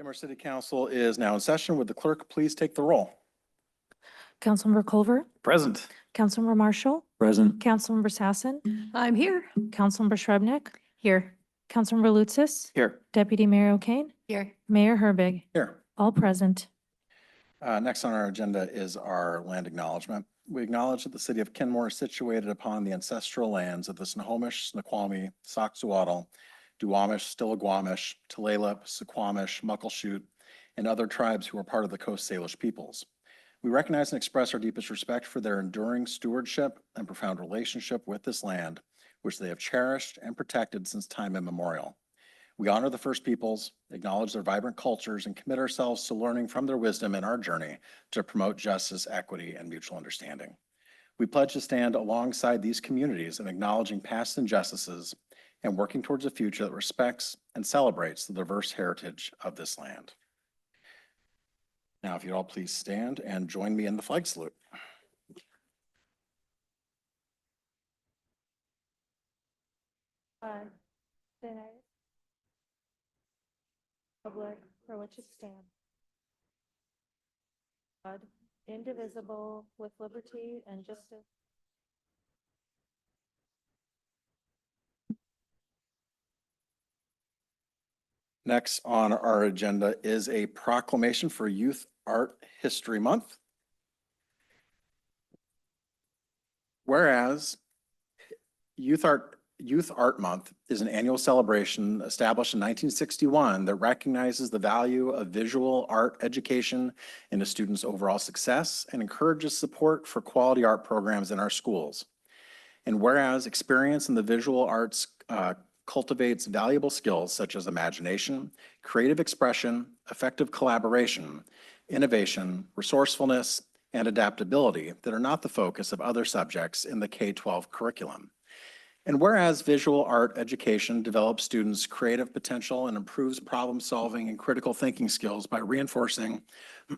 Kenmore City Council is now in session. Would the clerk please take the roll? Councilmember Culver, Present. Councilmember Marshall, Present. Councilmember Sassen, I'm here. Councilmember Shrubnik, Here. Councilmember Lutsis, Here. Deputy Mayor O'Kane, Here. Mayor Herbig, Here. all present. Next on our agenda is our land acknowledgement. We acknowledge that the city of Kenmore is situated upon the ancestral lands of the Snohomish, Snoqualmie, Soxhawtl, Duwamish, Stillaguamish, Tulalip, Suquamish, Muckleshoot, and other tribes who are part of the Coast Salish peoples. We recognize and express our deepest respect for their enduring stewardship and profound relationship with this land, which they have cherished and protected since time immemorial. We honor the First Peoples, acknowledge their vibrant cultures, and commit ourselves to learning from their wisdom in our journey to promote justice, equity, and mutual understanding. We pledge to stand alongside these communities in acknowledging past injustices and working towards a future that respects and celebrates the diverse heritage of this land. Now, if you'd all please stand and join me in the flag salute. Public for which it stands. God, indivisible, with liberty and justice. Next on our agenda is a proclamation for Youth Art History Month. Whereas Youth Art Month is an annual celebration established in 1961 that recognizes the value of visual art education in a student's overall success and encourages support for quality art programs in our schools. And whereas experience in the visual arts cultivates valuable skills such as imagination, creative expression, effective collaboration, innovation, resourcefulness, and adaptability that are not the focus of other subjects in the K-12 curriculum. And whereas visual art education develops students' creative potential and improves problem-solving and critical thinking skills by reinforcing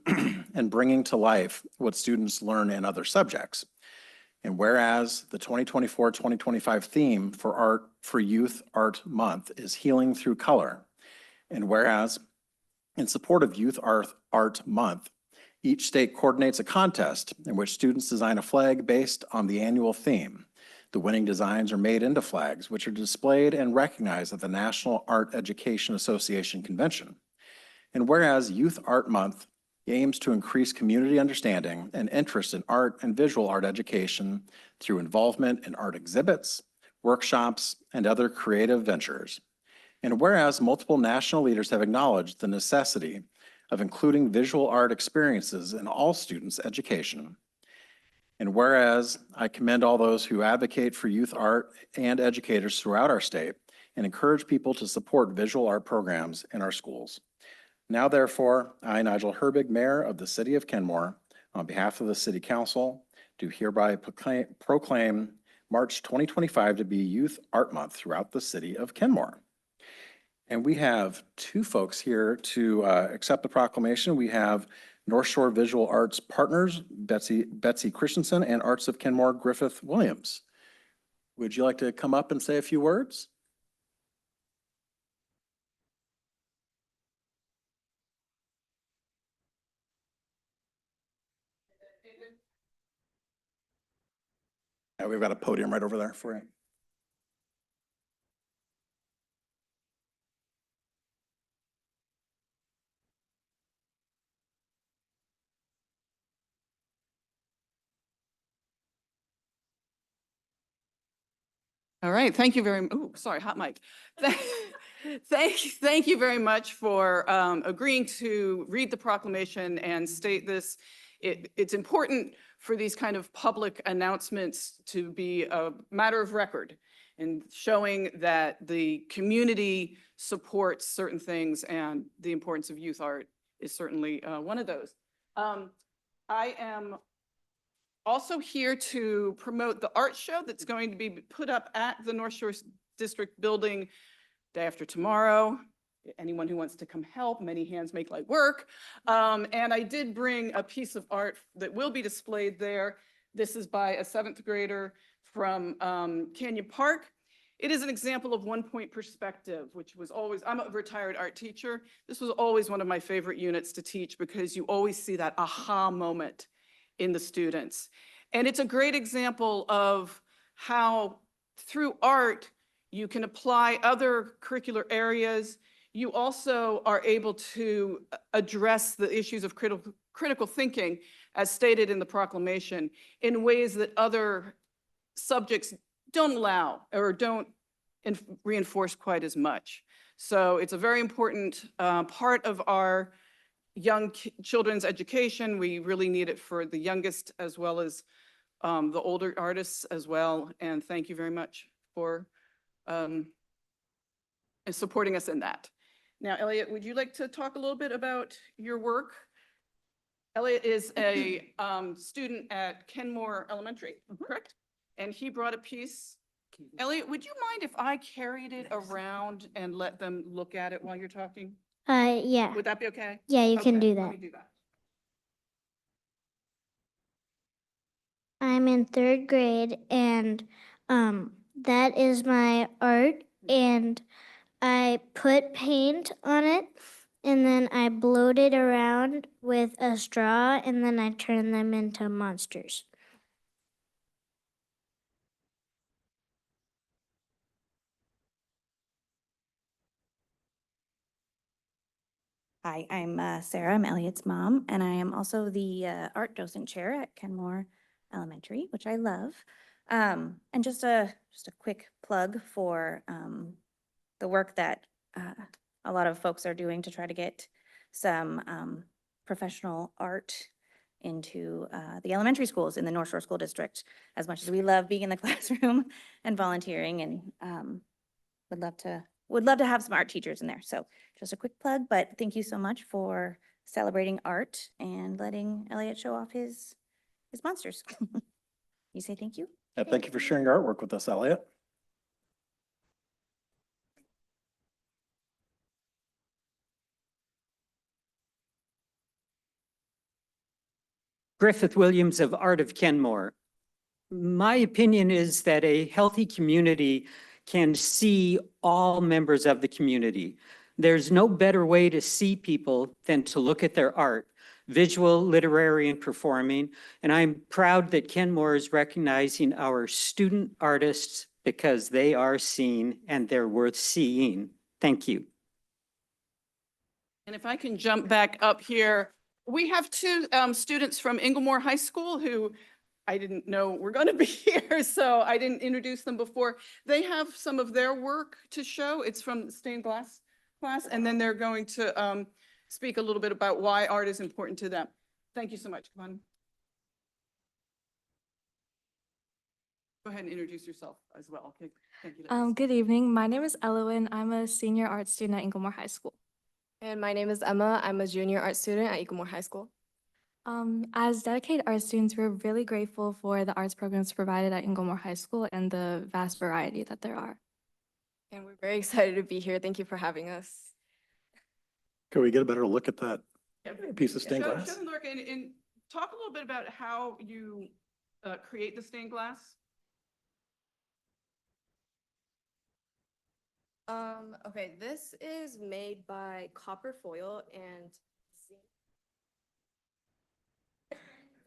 and bringing to life what students learn in other subjects. And whereas the 2024-2025 theme for Youth Art Month is Healing Through Color. And whereas in support of Youth Art Month, each state coordinates a contest in which students design a flag based on the annual theme. The winning designs are made into flags, which are displayed and recognized at the National Art Education Association Convention. And whereas Youth Art Month aims to increase community understanding and interest in art and visual art education through involvement in art exhibits, workshops, and other creative ventures. And whereas multiple national leaders have acknowledged the necessity of including visual art experiences in all students' education. And whereas I commend all those who advocate for youth art and educators throughout our state and encourage people to support visual art programs in our schools. Now, therefore, I, Nigel Herbig, Mayor of the City of Kenmore, on behalf of the City Council, do hereby proclaim March 2025 to be Youth Art Month throughout the City of Kenmore. And we have two folks here to accept the proclamation. We have North Shore Visual Arts Partners, Betsy Christensen, and Arts of Kenmore, Griffith Williams. Would you like to come up and say a few words? Yeah, we've got a podium right over there for you. All right. Thank you very much. Oh, sorry, hot mic. Thank you very much for agreeing to read the proclamation and state this. It's important for these kind of public announcements to be a matter of record and showing that the community supports certain things, and the importance of youth art is certainly one of those. I am also here to promote the art show that's going to be put up at the North Shore District Building day after tomorrow. Anyone who wants to come help, many hands make light work. And I did bring a piece of art that will be displayed there. This is by a 7th grader from Canyon Park. It is an example of one-point perspective, which was always, I'm a retired art teacher. This was always one of my favorite units to teach because you always see that aha moment in the students. And it's a great example of how through art, you can apply other curricular areas. You also are able to address the issues of critical thinking, as stated in the proclamation, in ways that other subjects don't allow or don't reinforce quite as much. So it's a very important part of our young children's education. We really need it for the youngest as well as the older artists as well. And thank you very much for supporting us in that. Now, Elliot, would you like to talk a little bit about your work? Elliot is a student at Kenmore Elementary, correct? And he brought a piece. Elliot, would you mind if I carried it around and let them look at it while you're talking? Yeah. Would that be okay? Yeah, you can Okay, do let that. me do that. I'm in third grade, and that is my art, and I put paint on it, and then I blowed it around with a straw, and then I turned them into monsters. Hi, I'm Sarah. I'm Elliot's mom, and I am also the art docent chair at Kenmore Elementary, which I love. And just a quick plug for the work that a lot of folks are doing to try to get some professional art into the elementary schools in the North Shore School District. As much as we love being in the classroom and volunteering, and would love to have some art teachers in there. So just a quick plug, but thank you so much for celebrating art and letting Elliot show off his monsters. You say thank you? Thank you for sharing your artwork with us, Elliot. Griffith Williams of Art of Kenmore. My opinion is that a healthy community can see all members of the community. There's no better way to see people than to look at their art, visual, literary, and performing. And I'm proud that Kenmore is recognizing our student artists because they are seen and they're worth seeing. Thank you. And if I can jump back up here, we have two students from Inglemoor High School who I didn't know were going to be here, so I didn't introduce them before. They have some of their work to show. It's from the stained glass class, and then they're going to speak a little bit about why art is important to them. Thank you so much. Come on. Go ahead and introduce yourself as well. Okay. Thank you. ladies. Good evening. My name is Elowen. I'm a senior art student at Inglemoor High School. And my name is Emma. I'm a junior art student at Inglemoor High School. As dedicated art students, we're really grateful for the arts programs provided at Inglemoor High School and the vast variety that there are. And we're very excited to be here. Thank you for having us. Can we get a better look at that Yeah, piece of stained show glass? them, Lorca, and talk a little bit about how you create the stained glass. Okay, this is made by copper foil and zinc.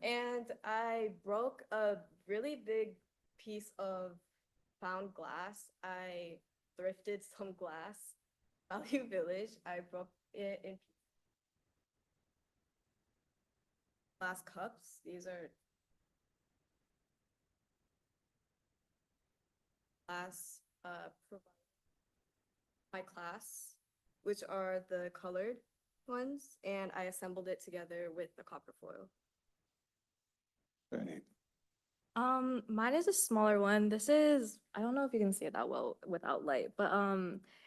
And I broke a really big piece of found glass. I thrifted some glass, Value Village. I broke it in glass cups. These are glass provided my class, which are the colored ones, and I assembled it together with the copper foil. Very neat. Mine is a smaller one. This is, I don't know if you can see it that well without light, but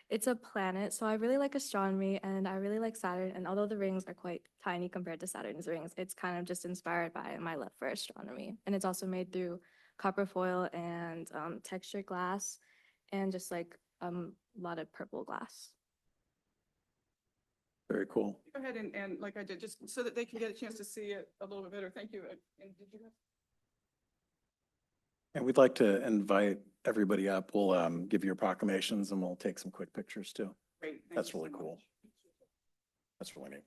it's a planet. So I really like astronomy and I really like Saturn. And although the rings are quite tiny compared to Saturn's rings, it's kind of just inspired by my love for astronomy. And it's also made through copper foil and textured glass and just like a lot of purple glass. Very cool. Go ahead and like I did, just so that they can get a chance to see it a little bit better. Thank you. And did you have? And we'd like to invite everybody up, we'll give you your proclamations and we'll take some quick pictures too. Great. Thank That's you so really much. cool. That's really neat.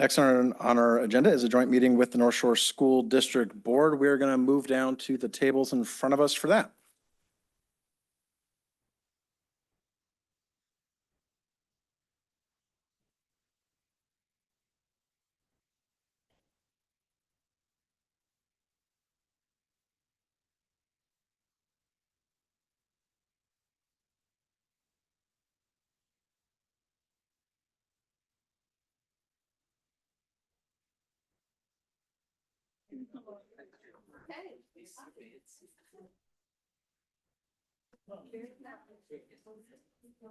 Next on our agenda is a joint meeting with the North Shore School District Board. We're going to move down to the tables in front of us for that.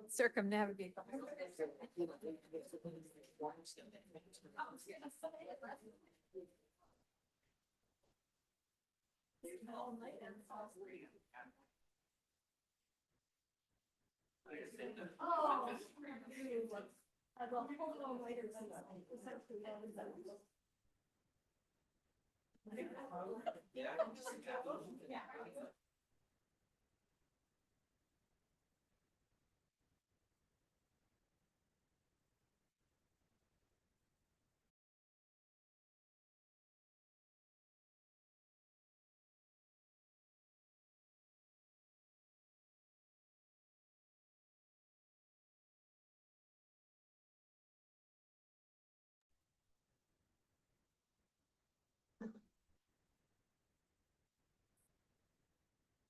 Circumnavigate.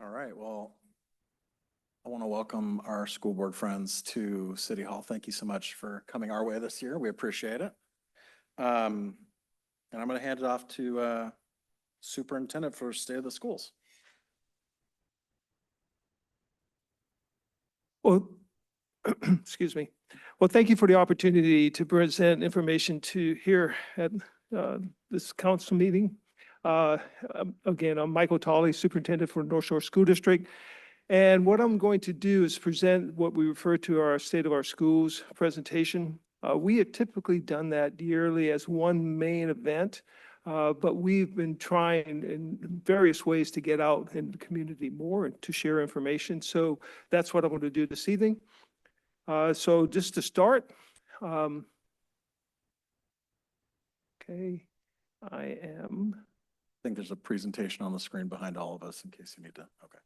All right, well, I want to welcome our school board friends to City Hall. Thank you so much for coming our way this year. We appreciate it. And I'm going to hand it off to Superintendent for State of the Schools. Well, excuse me. Well, thank you for the opportunity to present information to here at this council meeting. Again, I'm Michael Tolley, Superintendent for North Shore School District. And what I'm going to do is present what we refer to our State of Our Schools presentation. We have typically done that yearly as one main event, but we've been trying in various ways to get out in the community more and to share information. So that's what I'm going to do this evening. So just to start, okay, I am. I think there's a presentation on the screen behind all of us in case you need to, okay.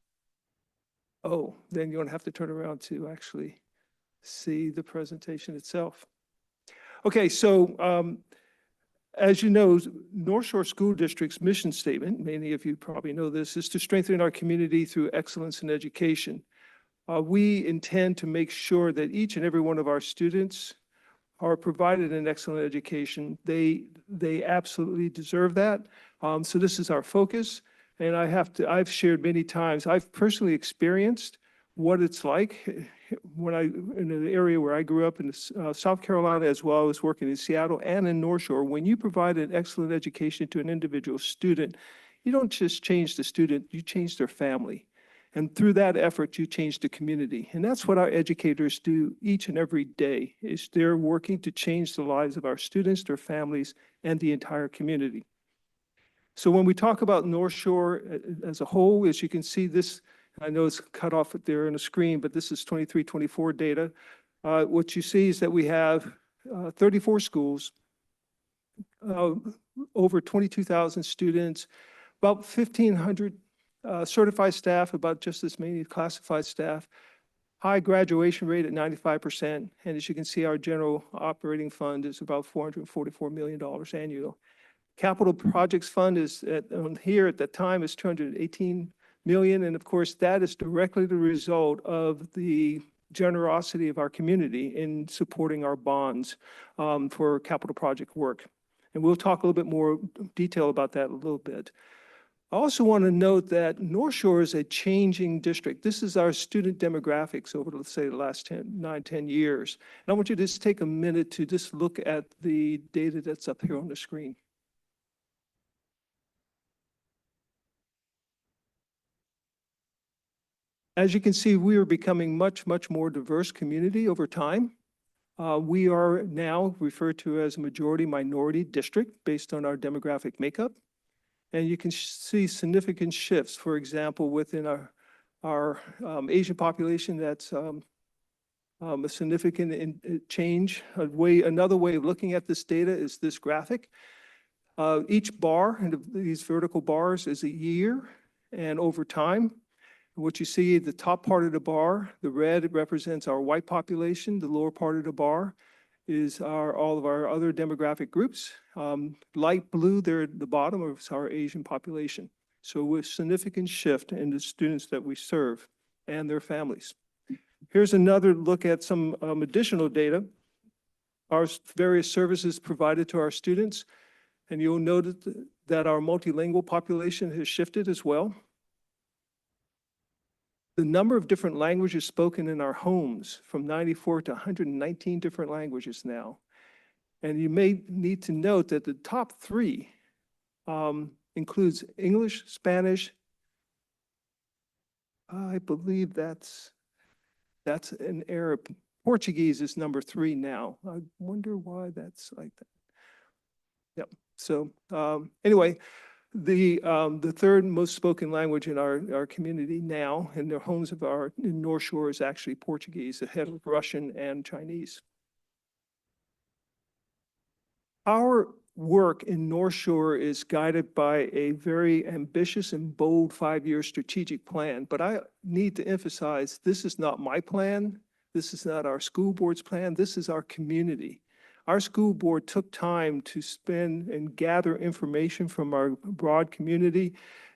Oh, then you're going to have to turn around to actually see the presentation itself. Okay, so as you know, North Shore School District's mission statement, many of you probably know this, is to strengthen our community through excellence in education. We intend to make sure that each and every one of our students are provided an excellent education. They absolutely deserve that. So this is our focus. And I've shared many times, I've personally experienced what it's like in the area where I grew up in South Carolina, as well as working in Seattle and in North Shore. When you provide an excellent education to an individual student, you don't just change the student, you change their family. And through that effort, you change the community. And that's what our educators do each and every day, is they're working to change the lives of our students, their families, and the entire community. So when we talk about North Shore as a whole, as you can see this, I know it's cut off there on the screen, but this is 23-24 data. What you see is that we have 34 schools, over 22,000 students, about 1,500 certified staff, about just as many classified staff, high graduation rate at 95%. And as you can see, our general operating fund is about $444 million annual. Capital projects fund is here at the time is 218 million. And of course, that is directly the result of the generosity of our community in supporting our bonds for capital project work. And we'll talk a little bit more detail about that in a little bit. I also want to note that North Shore is a changing district. This is our student demographics over, let's say, the last 10 years. And I want you to just take a minute to just look at the data that's up here on the screen. As you can see, we are becoming much, much more diverse community over time. We are now referred to as a majority minority district based on our demographic makeup. And you can see significant shifts, for example, within our Asian population, that's a significant change. Another way of looking at this data is this graphic. Each bar, and these vertical bars, is a year and over time. What you see, the top part of the bar, the red represents our white population. The lower part of the bar is all of our other demographic groups. Light blue there at the bottom is our Asian population. So with significant shift in the students that we serve and their families. Here's another look at some additional data. Our various services provided to our students. And you'll note that our multilingual population has shifted as well. The number of different languages spoken in our homes from 94 to 119 different languages now. And you may need to note that the top three includes English, Spanish. I believe that's an Arab. Portuguese is number 3 now. I wonder why that's like that. Yep. So anyway, the third most spoken language in our community now in the homes of in North Shore is actually Portuguese, ahead of Russian and Chinese. Our work in North Shore is guided by a very ambitious and bold 5-year strategic plan, but I need to emphasize this is not my plan. This is not our school board's plan. This is our community. Our school board took time to spend and gather information from our broad community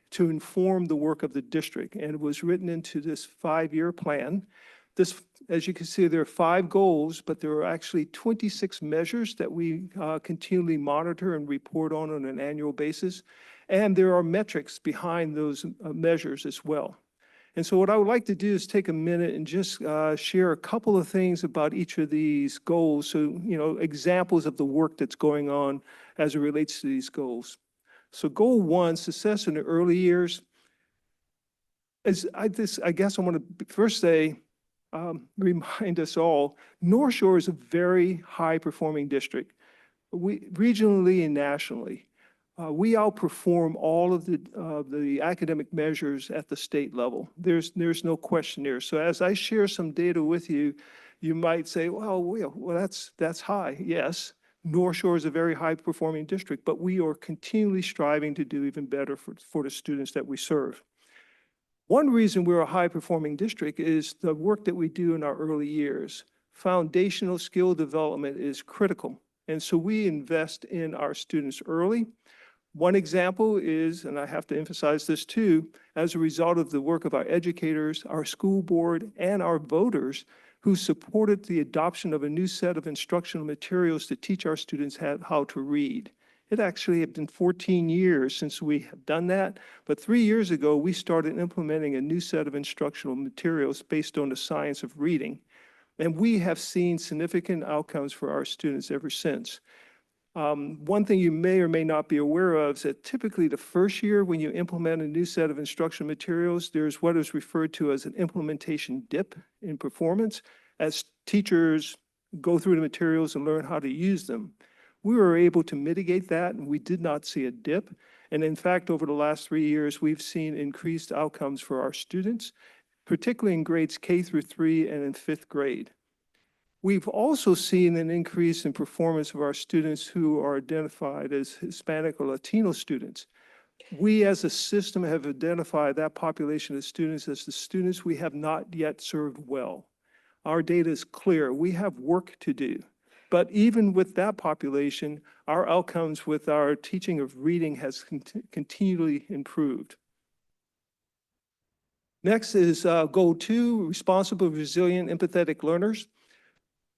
to inform the work of the district, and it was written into this 5-year plan. This, as you can see, there are 5 goals, but there are actually 26 measures that we continually monitor and report on an annual basis, and there are metrics behind those measures as well. And so what I would like to do is take a minute and just share a couple of things about each of these goals. So, examples of the work that's going on as it relates to these goals. So goal 1, success in the early years. I guess I want to first say, remind us all, North Shore is a very high performing district. Regionally and nationally. We outperform all of the academic measures at the state level. There's no question there. So as I share some data with you, you might say, well, that's high. Yes, North Shore is a very high performing district, but we are continually striving to do even better for the students that we serve. One reason we're a high performing district is the work that we do in our early years. Foundational skill development is critical. And so we invest in our students early. One example is, and I have to emphasize this too, as a result of the work of our educators, our school board, and our voters who supported the adoption of a new set of instructional materials to teach our students how to read. It actually had been 14 years since we have done that, but 3 years ago, we started implementing a new set of instructional materials based on the science of reading. And we have seen significant outcomes for our students ever since. One thing you may or may not be aware of is that typically the first year when you implement a new set of instructional materials, there's what is referred to as an implementation dip in performance as teachers go through the materials and learn how to use them. We were able to mitigate that, and we did not see a dip. And in fact, over the last 3 years, we've seen increased outcomes for our students, particularly in grades K through 3 and in 5th grade. We've also seen an increase in performance of our students who are identified as Hispanic or Latino students. We as a system have identified that population of students as the students we have not yet served well. Our data is clear. We have work to do. But even with that population, our outcomes with our teaching of reading has continually improved. Next is goal 2, responsible, resilient, empathetic learners.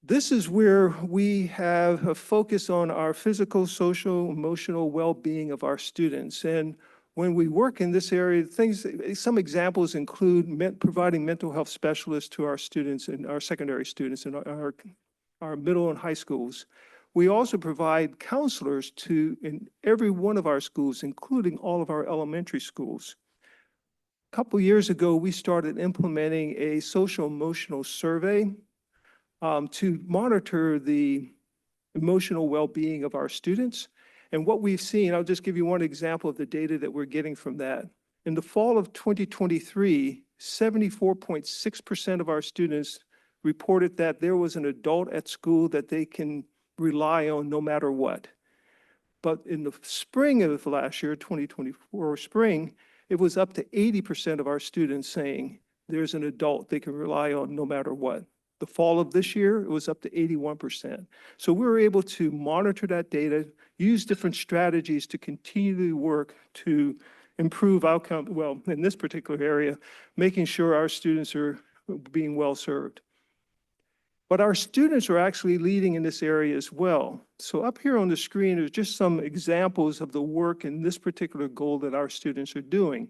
This is where we have a focus on our physical, social, emotional well-being of our students. And when we work in this area, some examples include providing mental health specialists to our students and our secondary students and our middle and high schools. We also provide counselors in every one of our schools, including all of our elementary schools. A couple years ago, we started implementing a social emotional survey to monitor the emotional well-being of our students. And what we've seen, I'll just give you one example of the data that we're getting from that. In the fall of 2023, 74.6% of our students reported that there was an adult at school that they can rely on no matter what. But in the spring of last year, 2024 spring, it was up to 80% of our students saying there's an adult they can rely on no matter what. The fall of this year, it was up to 81%. So we were able to monitor that data, use different strategies to continually work to improve outcome, well, in this particular area, making sure our students are being well served. But our students are actually leading in this area as well. So up here on the screen are just some examples of the work in this particular goal that our students are doing.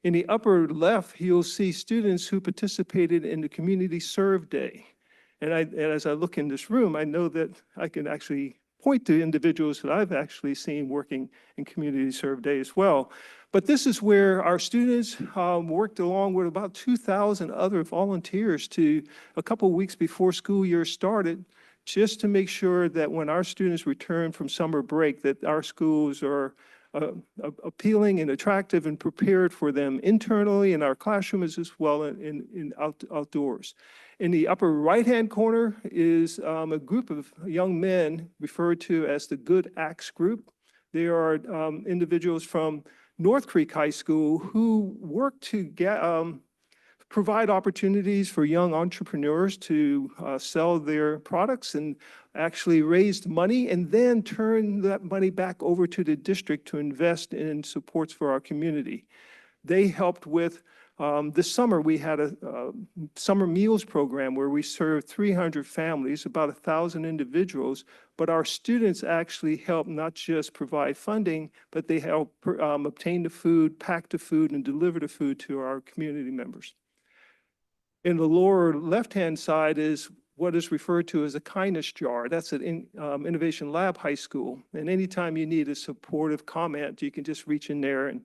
In the upper left, you'll see students who participated in the Community Serve Day. And as I look in this room, I know that I can actually point to individuals that I've actually seen working in Community Serve Day as well. But this is where our students worked along with about 2,000 other volunteers to a couple of weeks before school year started, just to make sure that when our students return from summer break, that our schools are appealing and attractive and prepared for them internally in our classrooms as well in outdoors. In the upper right-hand corner is a group of young men referred to as the Good Acts Group. They are individuals from North Creek High School who work to provide opportunities for young entrepreneurs to sell their products and actually raise money and then turn that money back over to the district to invest in supports for our community. They helped with, this summer we had a summer meals program where we served 300 families, about 1,000 individuals, but our students actually helped not just provide funding, but they helped obtain the food, pack the food, and deliver the food to our community members. In the lower left-hand side is what is referred to as a kindness jar. That's at Innovation Lab High School. And anytime you need a supportive comment, you can just reach in there and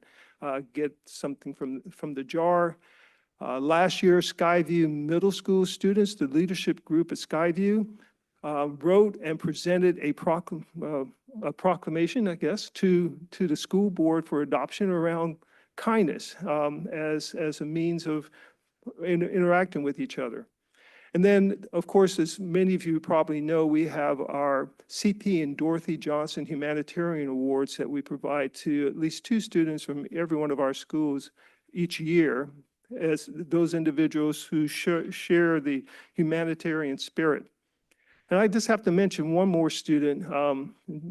get something from the jar. Last year, Skyview Middle School students, the leadership group at Skyview, wrote and presented a proclamation, I guess, to the school board for adoption around kindness as a means of interacting with each other. And then, of course, as many of you probably know, we have our CP and Dorothy Johnson Humanitarian Awards that we provide to at least 2 students from every one of our schools each year as those individuals who share the humanitarian spirit. And I just have to mention one more student.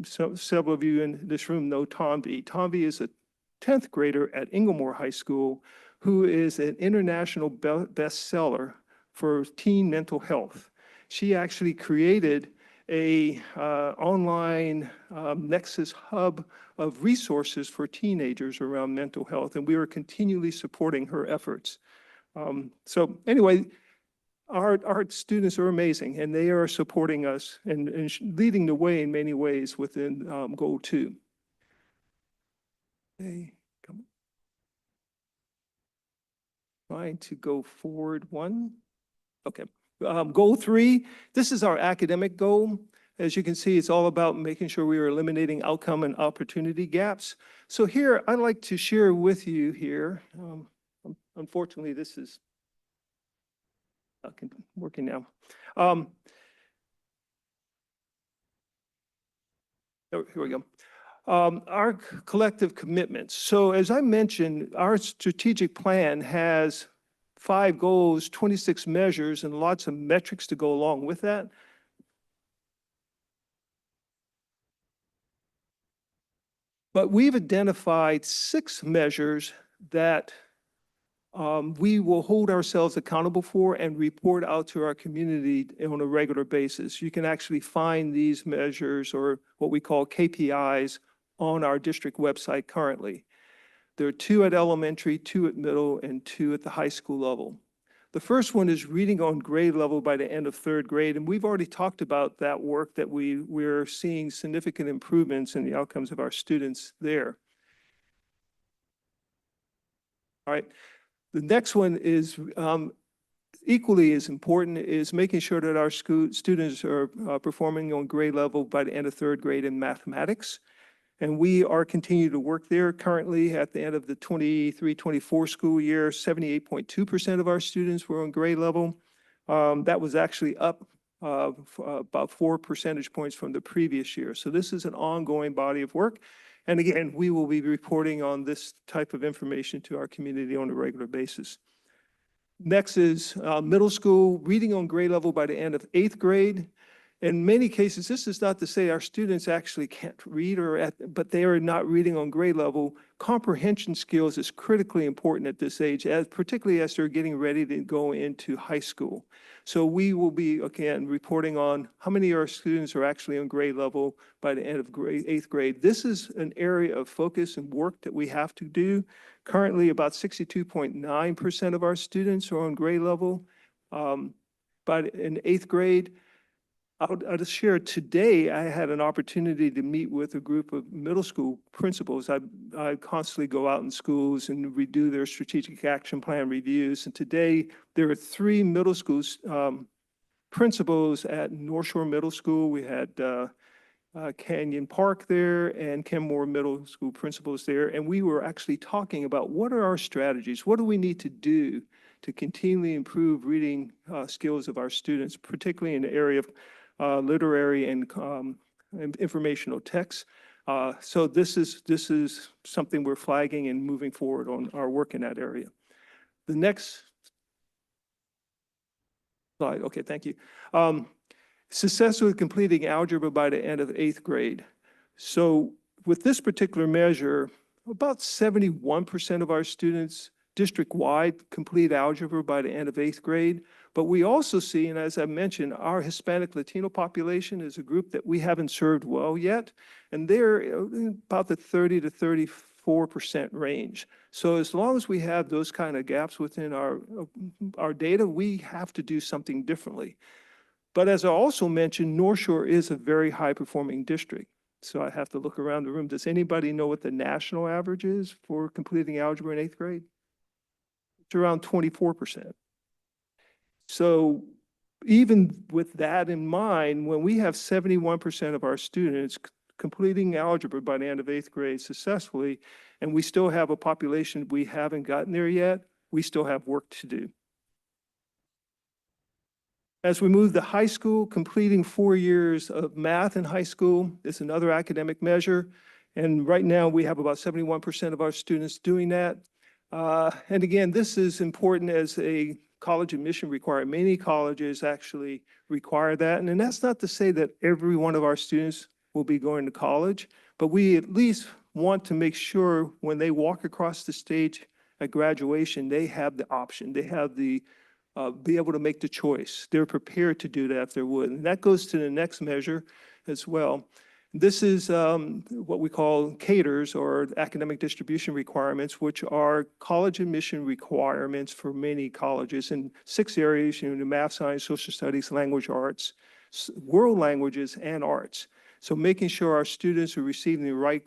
Several of you in this room know Tomby. Tomby is a 10th grader at Inglemoor High School who is an international bestseller for teen mental health. She actually created a online Nexus hub of resources for teenagers around mental health, and we are continually supporting her efforts. So anyway, our students are amazing, and they are supporting us and leading the way in many ways within Goal 2. Okay, come on. Trying to go forward one. Okay. Goal 3, this is our academic goal. As you can see, it's all about making sure we are eliminating outcome and opportunity gaps. So here, I'd like to share with you here, unfortunately, this is working now. Here we go. Our collective commitments. So as I mentioned, our strategic plan has 5 goals, 26 measures, and lots of metrics to go along with that. But we've identified 6 measures that we will hold ourselves accountable for and report out to our community on a regular basis. You can actually find these measures, or what we call KPIs, on our district website currently. There are 2 at elementary, 2 at middle, and 2 at the high school level. The first one is reading on grade level by the end of 3rd grade, and we've already talked about that work, that we're seeing significant improvements in the outcomes of our students there. All right. The next one is equally as important, is making sure that our students are performing on grade level by the end of 3rd grade in mathematics. And we are continuing to work there. Currently, at the end of the 23-24 school year, 78.2% of our students were on grade level. That was actually up about 4 percentage points from the previous year. So this is an ongoing body of work. And again, we will be reporting on this type of information to our community on a regular basis. Next is middle school, reading on grade level by the end of 8th grade. In many cases, this is not to say our students actually can't read, but they are not reading on grade level. Comprehension skills is critically important at this age, particularly as they're getting ready to go into high school. So we will be, again, reporting on how many of our students are actually on grade level by the end of 8th grade. This is an area of focus and work that we have to do. Currently, about 62.9% of our students are on grade level. But in 8th grade, I'll just share today, I had an opportunity to meet with a group of middle school principals. I constantly go out in schools and redo their strategic action plan reviews. And today, there are 3 middle school principals at North Shore Middle School. We had Canyon Park there and Kenmore Middle School principals there. And we were actually talking about what are our strategies? What do we need to do to continually improve reading skills of our students, particularly in the area of literary and informational texts. So this is something we're flagging and moving forward on our work in that area. The next slide. Okay, thank you. Successfully completing algebra by the end of 8th grade. So with this particular measure, about 71% of our students district-wide complete algebra by the end of 8th grade. But we also see, and as I mentioned, our Hispanic Latino population is a group that we haven't served well yet, and they're about the 30 to 34% range. So as long as we have those kind of gaps within our data, we have to do something differently. But as I also mentioned, North Shore is a very high-performing district. So I have to look around the room. Does anybody know what the national average is for completing algebra in 8th grade? It's around 24%. So even with that in mind, when we have 71% of our students completing algebra by the end of 8th grade successfully, and we still have a population we haven't gotten there yet, we still have work to do. As we move to high school, completing 4 years of math in high school is another academic measure. And right now we have about 71% of our students doing that. And again, this is important as a college admission requirement. Many colleges actually require that. And that's not to say that every one of our students will be going to college, but we at least want to make sure when they walk across the stage at graduation, they have the option. They have the be able to make the choice. They're prepared to do that if they would. And that goes to the next measure as well. This is what we call CADRs, or academic distribution requirements, which are college admission requirements for many colleges in 6 areas, the math, science, social studies, language arts, world languages, and arts. So making sure our students are receiving the right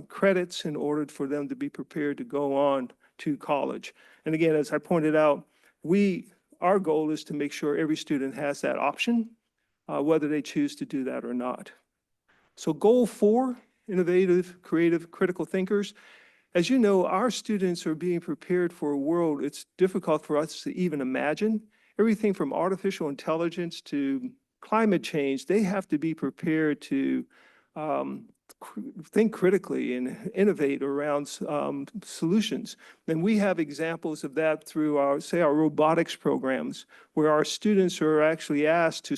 credits in order for them to be prepared to go on to college. And again, as I pointed out, our goal is to make sure every student has that option, whether they choose to do that or not. So goal 4, innovative, creative, critical thinkers. As you know, our students are being prepared for a world it's difficult for us to even imagine. Everything from artificial intelligence to climate change, they have to be prepared to think critically and innovate around solutions. And we have examples of that through our robotics programs, where our students are actually asked to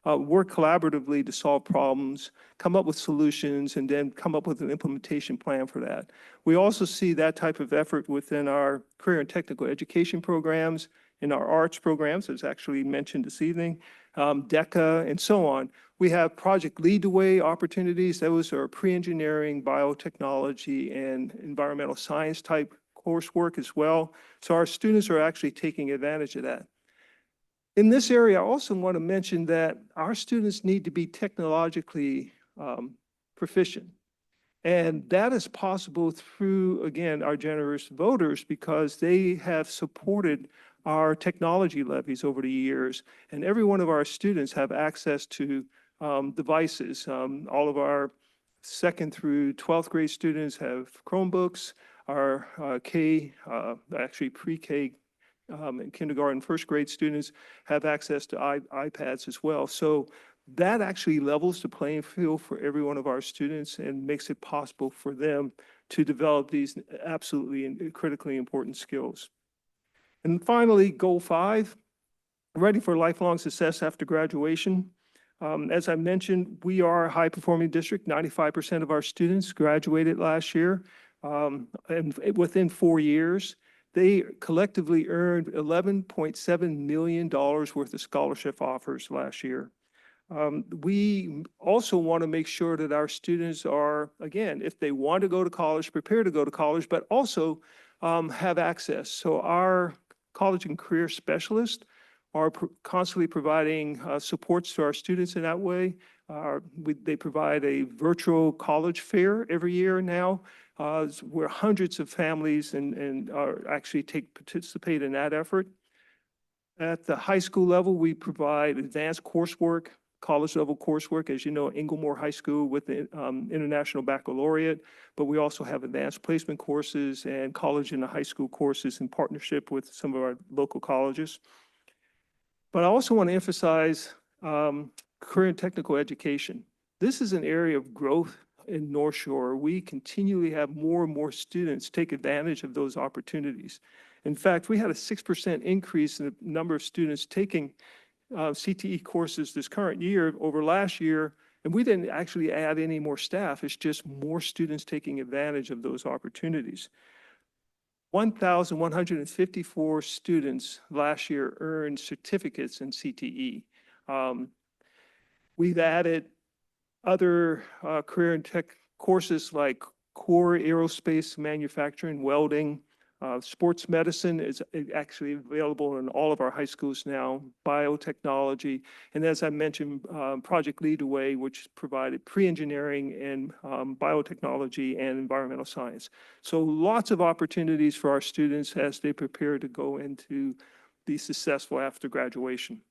work collaboratively to solve problems, come up with solutions, and then come up with an implementation plan for that. We also see that type of effort within our career and technical education programs, in our arts programs, as actually mentioned this evening, DECA, and so on. We have Project Lead the Way opportunities. Those are pre-engineering, biotechnology, and environmental science type coursework as well. So our students are actually taking advantage of that. In this area, I also want to mention that our students need to be technologically proficient. And that is possible through, again, our generous voters, because they have supported our technology levies over the years. And every one of our students have access to devices. All of our 2nd through 12th grade students have Chromebooks. Our actually pre-K and kindergarten, 1st grade students have access to iPads as well. So that actually levels the playing field for every one of our students and makes it possible for them to develop these absolutely and critically important skills. And finally, goal 5, ready for lifelong success after graduation. As I mentioned, we are a high-performing district. 95% of our students graduated last year, and within 4 years. They collectively earned $11.7 million worth of scholarship offers last year. We also want to make sure that our students are, again, if they want to go to college, prepared to go to college, but also have access. So our college and career specialists are constantly providing supports to our students in that way. They provide a virtual college fair every year now, where hundreds of families and actually participate in that effort. At the high school level, we provide advanced coursework, college level coursework, as you know, Inglemoor High School with the International Baccalaureate, but we also have advanced placement courses and college and high school courses in partnership with some of our local colleges. But I also want to emphasize career and technical education. This is an area of growth in North Shore. We continually have more and more students take advantage of those opportunities. In fact, we had a 6% increase in the number of students taking CTE courses this current year over last year, and we didn't actually add any more staff. It's just more students taking advantage of those opportunities. 1,154 students last year earned certificates in CTE. We've added other career and tech courses like core aerospace manufacturing, welding, sports medicine is actually available in all of our high schools now, biotechnology, and as I mentioned, Project Lead the Way, which provided pre-engineering and biotechnology and environmental science. So lots of opportunities for our students as they prepare to go into be successful after graduation.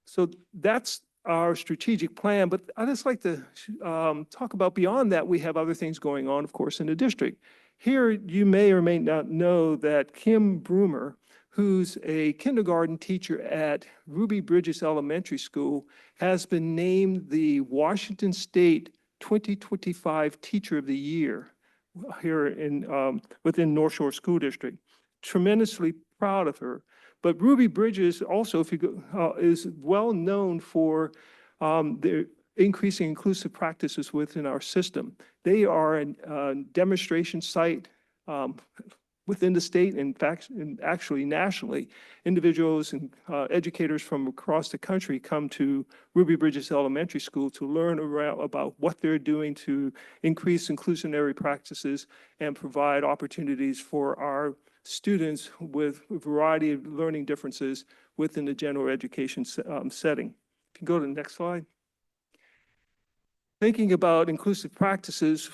So that's our strategic plan, but I'd just like to talk about beyond that. We have other things going on, of course, in the district. Here, you may or may not know that Kim Broomer, who's a kindergarten teacher at Ruby Bridges Elementary School, has been named the Washington State 2025 Teacher of the Year here in within North Shore School District. Tremendously proud of her. But Ruby Bridges also, if you go, is well known for their increasing inclusive practices within our system. They are a demonstration site within the state, in fact, and actually nationally, individuals and educators from across the country come to Ruby Bridges Elementary School to learn about what they're doing to increase inclusionary practices and provide opportunities for our students with a variety of learning differences within the general education setting. If you go to the next slide. Thinking about inclusive practices,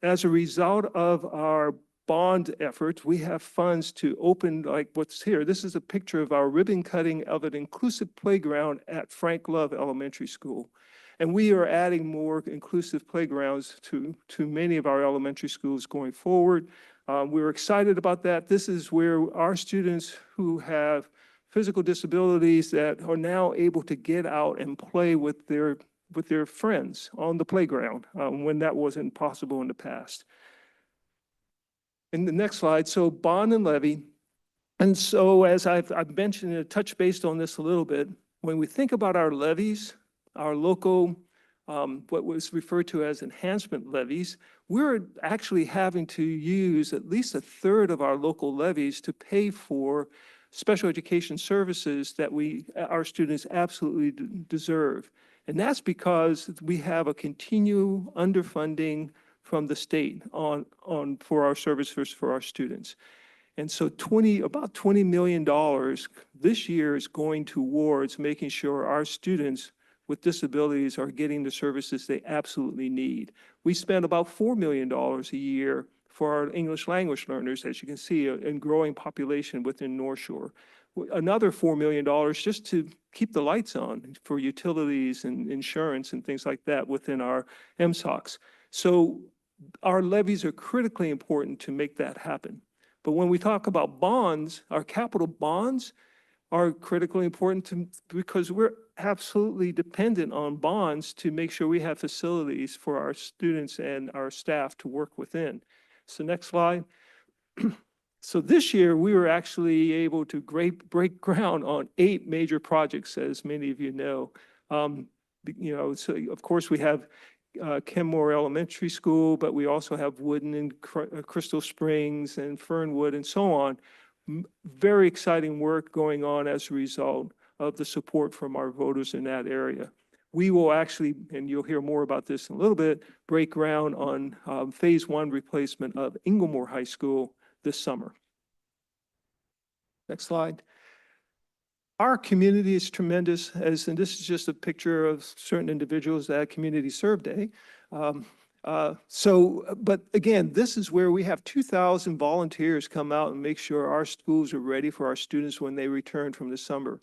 as a result of our bond effort, we have funds to open like what's here. This is a picture of our ribbon cutting of an inclusive playground at Frank Love Elementary School. And we are adding more inclusive playgrounds to many of our elementary schools going forward. We're excited about that. This is where our students who have physical disabilities that are now able to get out and play with their friends on the playground when that wasn't possible in the past. In the next slide, so bond and levy. And so as I've mentioned and touched base on this a little bit, when we think about our levies, our local, what was referred to as enhancement levies, we're actually having to use at least a third of our local levies to pay for special education services that our students absolutely deserve. And that's because we have a continual underfunding from the state for our services for our students. And so about $20 million this year is going towards making sure our students with disabilities are getting the services they absolutely need. We spend about $4 million a year for our English language learners, as you can see, a growing population within North Shore. Another $4 million just to keep the lights on for utilities and insurance and things like that within our MSOCs. So our levies are critically important to make that happen. But when we talk about bonds, our capital bonds are critically important because we're absolutely dependent on bonds to make sure we have facilities for our students and our staff to work within. So next slide. So this year, we were actually able to break ground on 8 major projects, as many of you know. So of course we have Kenmore Elementary School, but we also have Wooden and Crystal Springs and Fernwood and so on. Very exciting work going on as a result of the support from our voters in that area. We will actually, and you'll hear more about this in a little bit, break ground on phase 1 replacement of Inglemoor High School this summer. Next slide. Our community is tremendous, and this is just a picture of certain individuals at Community Serve Day. But again, this is where we have 2,000 volunteers come out and make sure our schools are ready for our students when they return from the summer.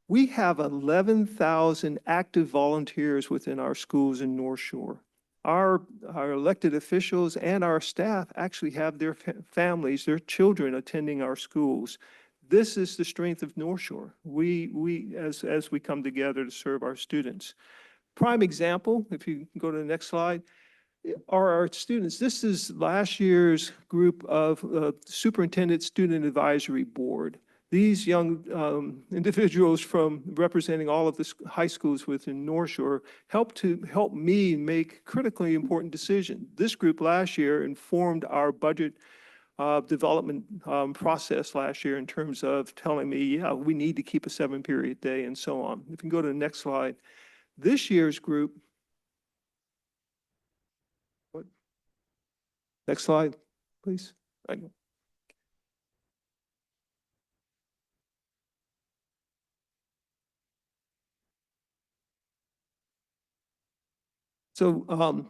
We have 11,000 active volunteers within our schools in North Shore. Our elected officials and our staff actually have their families, their children attending our schools. This is the strength of North Shore. As we come together to serve our students. Prime example, if you go to the next slide, are our students. This is last year's group of Superintendent Student Advisory Board. These young individuals from representing all of the high schools within North Shore help me make critically important decisions. This group last year informed our budget development process last year in terms of telling me, yeah, we need to keep a 7-period day and so on. If you can go to the next slide. This year's group, next slide, please. So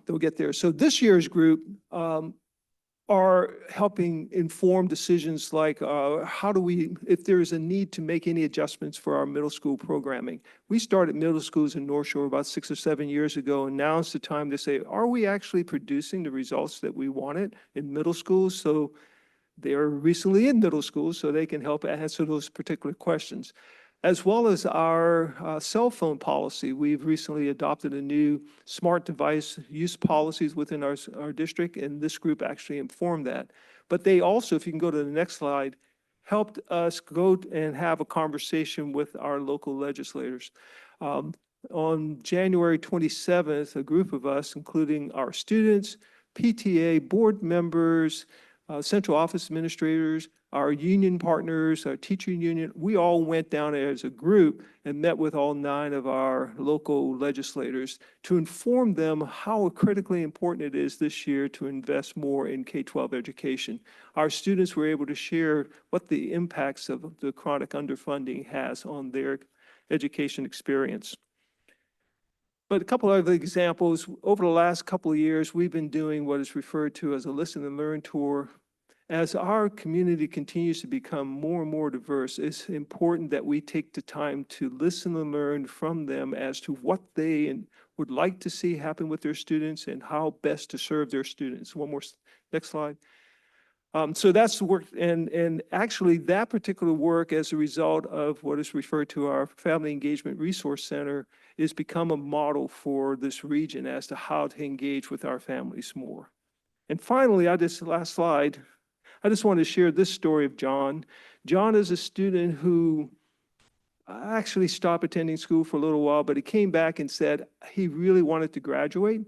we'll get there. So this year's group are helping inform decisions like how do we, if there is a need to make any adjustments for our middle school programming. We started middle schools in North Shore about 6 or 7 years ago, and now it's the time to say, are we actually producing the results that we wanted in middle schools? So they are recently in middle school, so they can help answer those particular questions. As well as our cell phone policy. We've recently adopted a new smart device use policies within our district, and this group actually informed that. But they also, if you can go to the next slide, helped us go and have a conversation with our local legislators. On January 27th, a group of us, including our students, PTA board members, central office administrators, our union partners, our teacher union, we all went down as a group and met with all 9 of our local legislators to inform them how critically important it is this year to invest more in K-12 education. Our students were able to share what the impacts of the chronic underfunding has on their education experience. But a couple of examples, over the last couple of years, we've been doing what is referred to as a listen and learn tour. As our community continues to become more and more diverse, it's important that we take the time to listen and learn from them as to what they would like to see happen with their students and how best to serve their students. One more, next slide. So that's the work, and actually that particular work, as a result of what is referred to our Family Engagement Resource Center, is become a model for this region as to how to engage with our families more. And finally, last slide, I just want to share this story of John. John is a student who actually stopped attending school for a little while, but he came back and said he really wanted to graduate.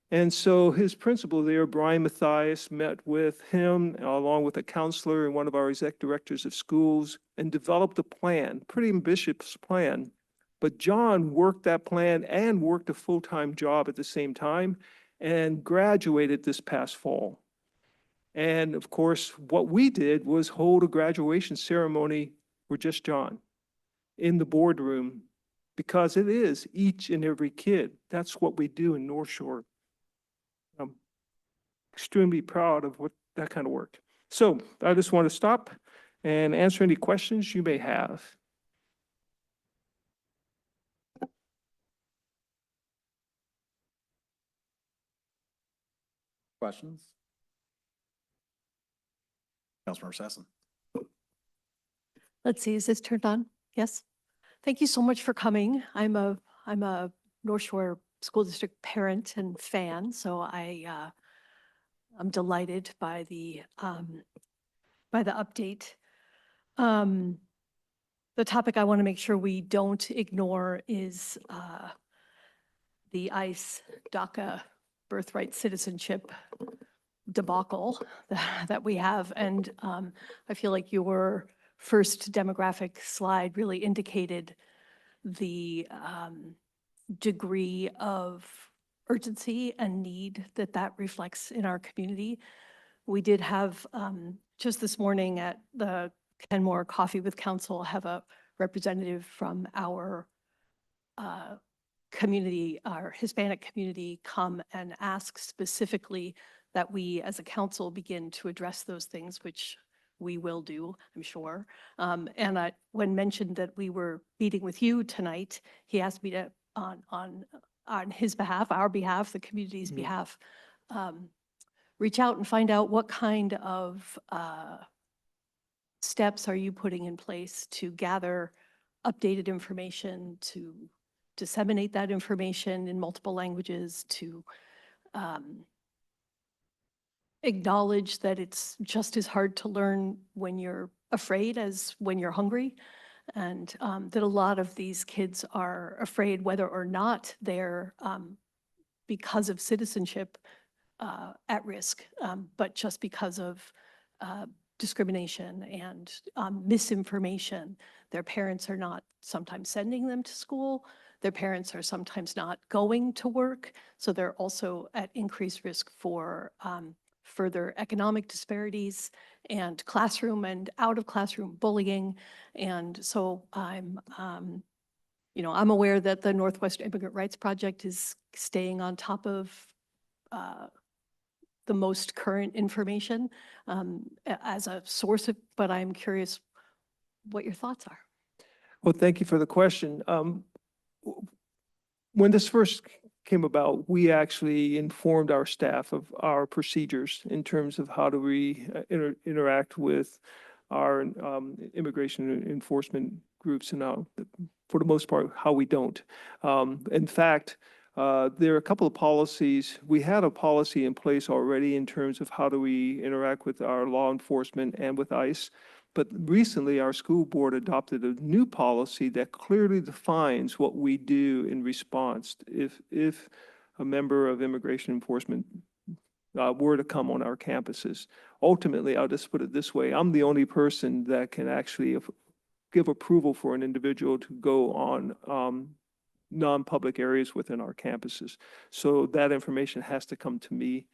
And so his principal there, Brian Mathias, met with him along with a counselor and one of our exec directors of schools and developed a plan, pretty ambitious plan. But John worked that plan and worked a full-time job at the same time and graduated this past fall. And of course, what we did was hold a graduation ceremony for just John in the boardroom, because it is each and every kid. That's what we do in North Shore. I'm extremely proud of what that kind of work. So I just want to stop and answer any questions you may have. Questions? Councilmember Sassen. Let's see, is this turned on? Yes. Thank you so much for coming. I'm a North Shore School District parent and fan, so I'm delighted by the update. The topic I want to make sure we don't ignore is the ICE DACA birthright citizenship debacle that we have. And I feel like your first demographic slide really indicated the degree of urgency and need that reflects in our community. We did have, just this morning at the Kenmore Coffee with Council, have a representative from our community, our Hispanic community, come and ask specifically that we as a council begin to address those things, which we will do, I'm sure. And when mentioned that we were meeting with you tonight, he asked me to, on his behalf, our behalf, the community's behalf, reach out and find out what kind of steps are you putting in place to gather updated information, to disseminate that information in multiple languages, to acknowledge that it's just as hard to learn when you're afraid as when you're hungry, and that a lot of these kids are afraid whether or not they're, because of citizenship, at risk, but just because of discrimination and misinformation. Their parents are not sometimes sending them to school. Their parents are sometimes not going to work. So they're also at increased risk for further economic disparities and classroom and out of classroom bullying. And so I'm aware that the Northwest Immigrant Rights Project is staying on top of the most current information as a source of, but I'm curious what your thoughts are. Well, thank you for the question. When this first came about, we actually informed our staff of our procedures in terms of how do we interact with our immigration enforcement groups, and now, for the most part, how we don't. In fact, there are a couple of policies. We had a policy in place already in terms of how do we interact with our law enforcement and with ICE. But recently, our school board adopted a new policy that clearly defines what we do in response if a member of immigration enforcement were to come on our campuses. Ultimately, I'll just put it this way, I'm the only person that can actually give approval for an individual to go on non-public areas within our campuses. So that information has to come to me.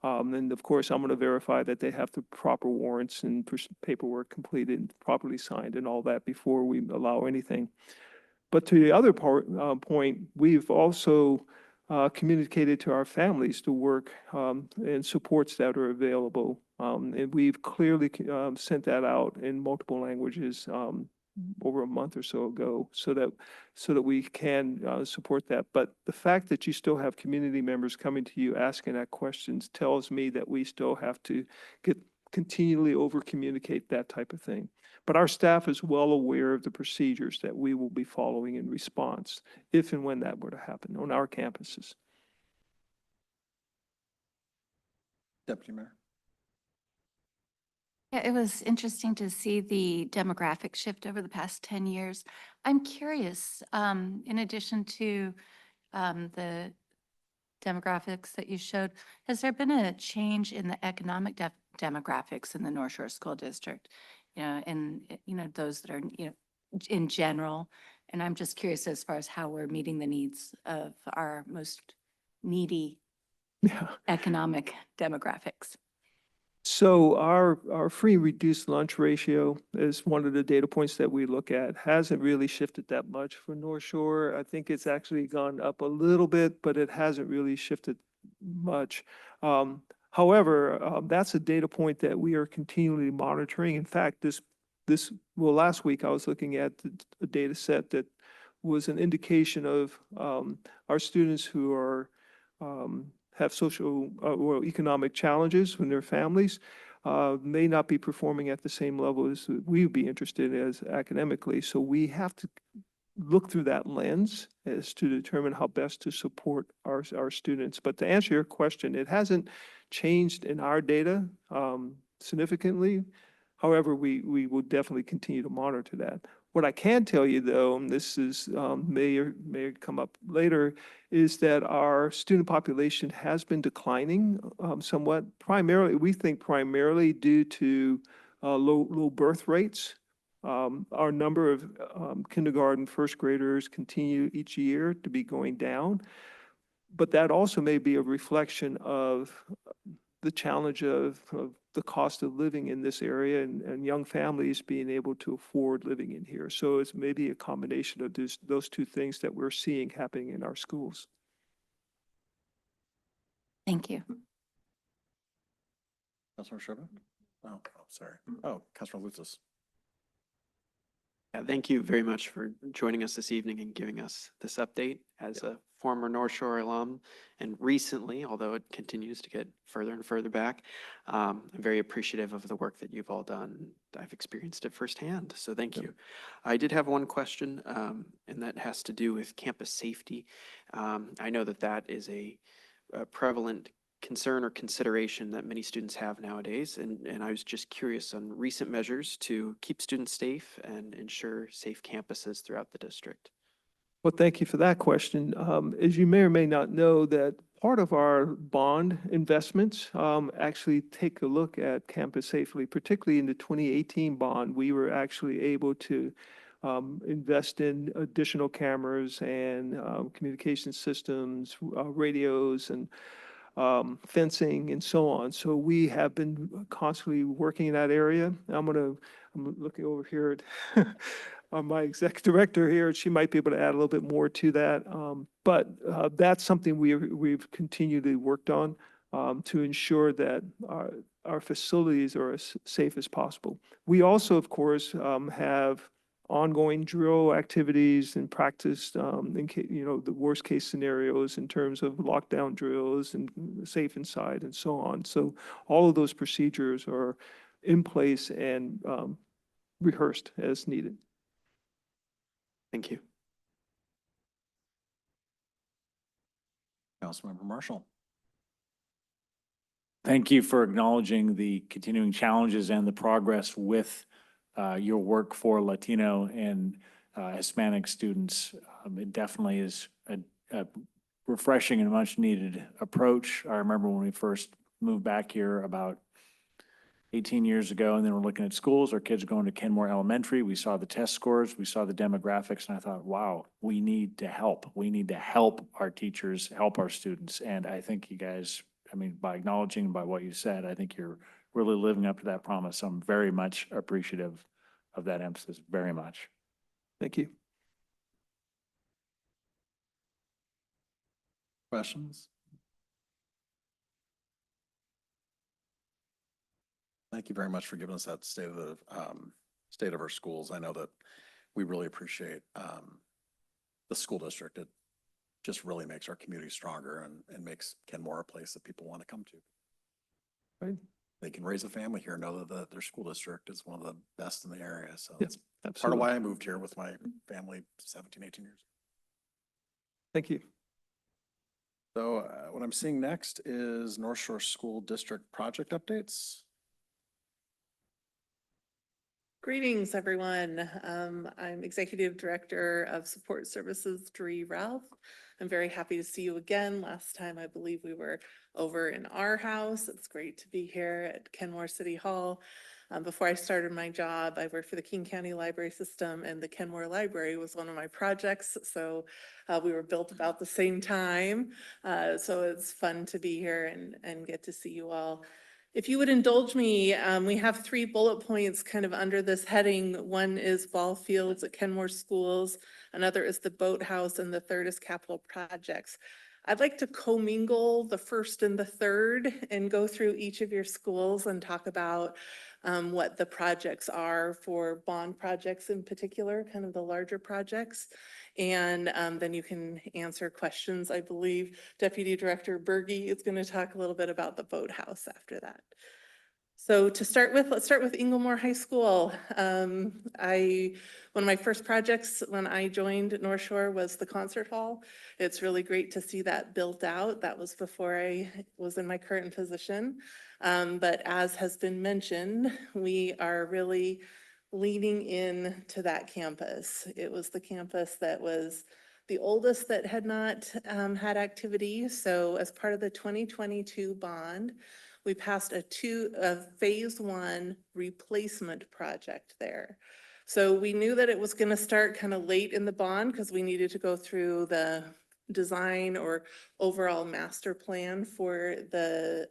And of course, I'm going to verify that they have the proper warrants and paperwork completed, properly signed and all that before we allow anything. But to the other point, we've also communicated to our families the work and supports that are available. And we've clearly sent that out in multiple languages over a month or so ago so that we can support that. But the fact that you still have community members coming to you asking that questions tells me that we still have to continually over communicate that type of thing. But our staff is well aware of the procedures that we will be following in response if and when that were to happen on our campuses. Deputy Mayor. Yeah, it was interesting to see the demographic shift over the past 10 years. I'm curious, in addition to the demographics that you showed, has there been a change in the economic demographics in the North Shore School District? And those that are, in general. And I'm just curious as far as how we're meeting the needs of our most needy economic demographics. So our free reduced lunch ratio is one of the data points that we look at. Hasn't really shifted that much for North Shore. I think it's actually gone up a little bit, but it hasn't really shifted much. However, that's a data point that we are continually monitoring. In fact, last week I was looking at a data set that was an indication of our students who are have social or economic challenges in their families may not be performing at the same level as we would be interested in as academically. So we have to look through that lens as to determine how best to support our students. But to answer your question, it hasn't changed in our data significantly. However, we will definitely continue to monitor that. What I can tell you, though, and this is may come up later, is that our student population has been declining somewhat. We think primarily due to low birth rates. Our number of kindergarten first graders continue each year to be going down, but that also may be a reflection of the challenge of the cost of living in this area and young families being able to afford living in here. So it's maybe a combination of those two things that we're seeing happening in our schools. Thank you. Councilor Sherman? Oh, sorry. Oh, Councilor Lutzis. Yeah, thank you very much for joining us this evening and giving us this update. As a former North Shore alum, and recently, although it continues to get further and further back, I'm very appreciative of the work that you've all done. I've experienced it firsthand, so thank you. I did have one question, and that has to do with campus safety. I know that is a prevalent concern or consideration that many students have nowadays. And I was just curious on recent measures to keep students safe and ensure safe campuses throughout the district. Well, thank you for that question. As you may or may not know, that part of our bond investments actually take a look at campus safety, particularly in the 2018 bond. We were actually able to invest in additional cameras and communication systems, radios, and fencing and so on. So we have been constantly working in that area. I'm looking over here at my exec director here. She might be able to add a little bit more to that. But that's something we've continually worked on to ensure that our facilities are as safe as possible. We also, of course, have ongoing drill activities and practice the worst case scenarios in terms of lockdown drills and safe inside and so on. So all of those procedures are in place and rehearsed as needed. Thank you. Councilmember Marshall. Thank you for acknowledging the continuing challenges and the progress with your work for Latino and Hispanic students. It definitely is a refreshing and much needed approach. I remember when we first moved back here about 18 years ago, and then we're looking at schools. Our kids are going to Kenmore Elementary. We saw the test scores, we saw the demographics, and I thought, wow, we need to help. We need to help our teachers, help our students. And I think you guys, I mean, by acknowledging by what you said, I think you're really living up to that promise. So I'm very much appreciative of that emphasis, very much. Thank you. Questions? Thank you very much for giving us that state of our schools. I know that we really appreciate the school district. It just really makes our community stronger and makes Kenmore a place that people want to come to. Right. They can raise a family here, know that their school district is one of the best in the area. So Yeah, that's part of absolutely. why I moved here with my family 17, 18 years. Thank you. So what I'm seeing next is North Shore School District project updates. Greetings, everyone. I'm Executive Director of Support Services, Doree Ralph. I'm very happy to see you again. Last time, I believe we were over in our house. It's great to be here at Kenmore City Hall. Before I started my job, I worked for the King County Library System, and the Kenmore Library was one of my projects. So we were built about the same time. So it's fun to be here and get to see you all. If you would indulge me, we have 3 bullet points kind of under this heading. One is ball fields at Kenmore schools, another is the boathouse, and the third is capital projects. I'd like to commingle the first and the third and go through each of your schools and talk about what the projects are for bond projects in particular, kind of the larger projects. And then you can answer questions. I believe Deputy Director Berge is going to talk a little bit about the boathouse after that. So to start with, let's start with Inglemoor High School. One of my first projects when I joined North Shore was the concert hall. It's really great to see that built out. That was before I was in my current position. But as has been mentioned, we are really leaning in to that campus. It was the campus that was the oldest that had not had activity. So as part of the 2022 bond, we passed a phase 1 replacement project there. So we knew that it was going to start kind of late in the bond because we needed to go through the design or overall master plan for the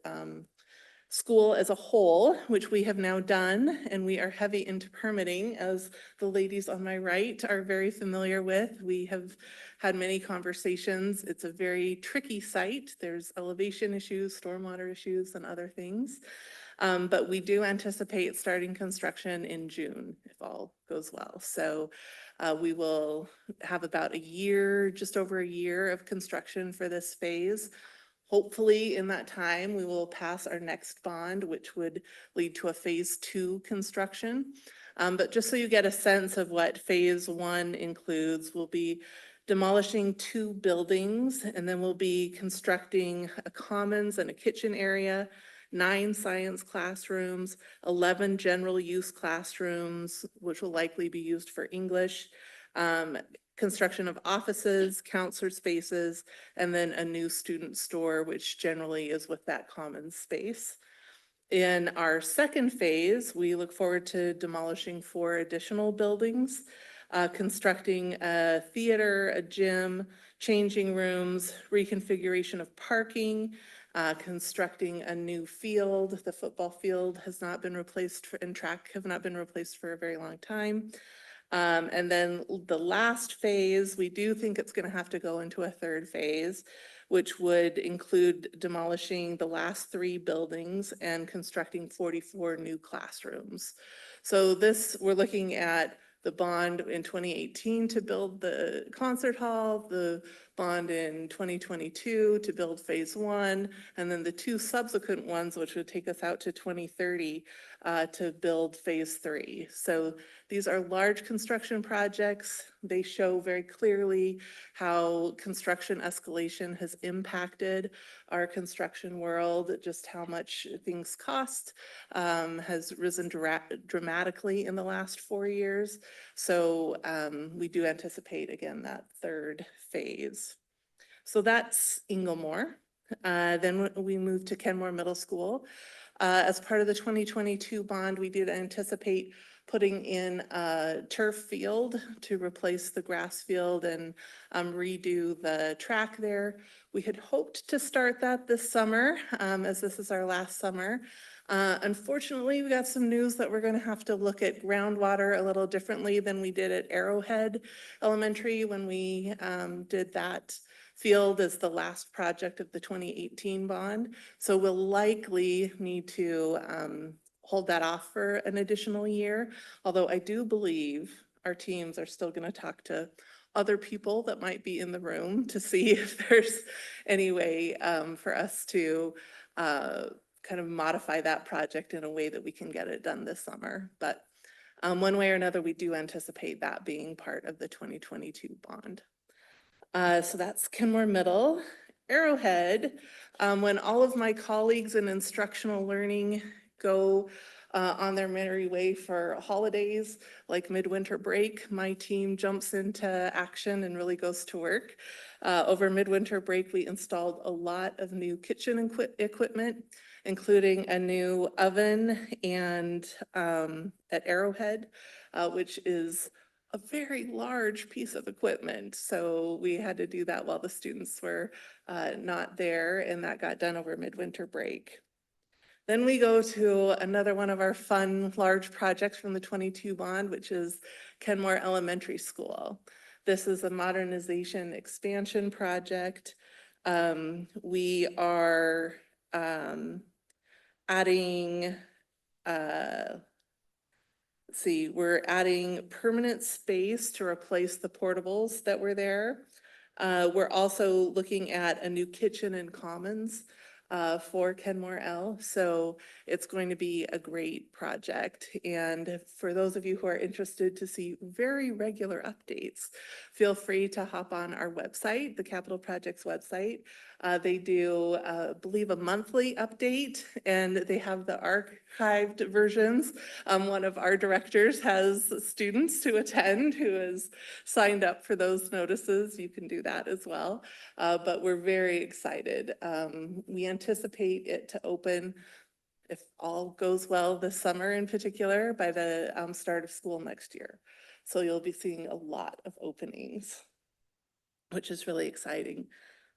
school as a whole, which we have now done, and we are heavy into permitting, as the ladies on my right are very familiar with. We have had many conversations. It's a very tricky site. There's elevation issues, stormwater issues, and other things. But we do anticipate starting construction in June, if all goes well. So we will have about a year, just over a year of construction for this phase. Hopefully in that time, we will pass our next bond, which would lead to a phase 2 construction. But just so you get a sense of what phase 1 includes, we'll be demolishing 2 buildings, and then we'll be constructing a commons and a kitchen area, 9 science classrooms, 11 general use classrooms, which will likely be used for English, construction of offices, counselor spaces, and then a new student store, which generally is with that common space. In our second phase, we look forward to demolishing 4 additional buildings, constructing a theater, a gym, changing rooms, reconfiguration of parking, constructing a new field. The football field has not been replaced and track have not been replaced for a very long time. And then the last phase, we do think it's going to have to go into a third phase, which would include demolishing the last 3 buildings and constructing 44 new classrooms. So we're looking at the bond in 2018 to build the concert hall, the bond in 2022 to build phase 1, and then the 2 subsequent ones, which would take us out to 2030 to build phase 3. So these are large construction projects. They show very clearly how construction escalation has impacted our construction world, just how much things cost has risen dramatically in the last 4 years. So we do anticipate, again, that third phase. So that's Inglemoor. Then we moved to Kenmore Middle School. As part of the 2022 bond, we did anticipate putting in a turf field to replace the grass field and redo the track there. We had hoped to start that this summer, as this is our last summer. Unfortunately, we got some news that we're going to have to look at groundwater a little differently than we did at Arrowhead Elementary when we did that field as the last project of the 2018 bond. So we'll likely need to hold that off for an additional year. Although I do believe our teams are still going to talk to other people that might be in the room to see if there's any way for us to kind of modify that project in a way that we can get it done this summer. But one way or another, we do anticipate that being part of the 2022 bond. So that's Kenmore Middle. Arrowhead, when all of my colleagues in instructional learning go on their merry way for holidays, like midwinter break, my team jumps into action and really goes to work. Over midwinter break, we installed a lot of new kitchen equipment, including a new oven and at Arrowhead, which is a very large piece of equipment. So we had to do that while the students were not there, and that got done over midwinter break. Then we go to another one of our fun large projects from the 22 bond, which is Kenmore Elementary School. This is a modernization expansion project. We are adding, we're adding permanent space to replace the portables that were there. We're also looking at a new kitchen and commons for Kenmore L. So it's going to be a great project. And for those of you who are interested to see very regular updates, feel free to hop on our website, the Capital Projects website. They do, I believe, a monthly update, and they have the archived versions. One of our directors has students to attend who has signed up for those notices. You can do that as well. But we're very excited. We anticipate it to open, if all goes well this summer in particular, by the start of school next year. So you'll be seeing a lot of openings, which is really exciting.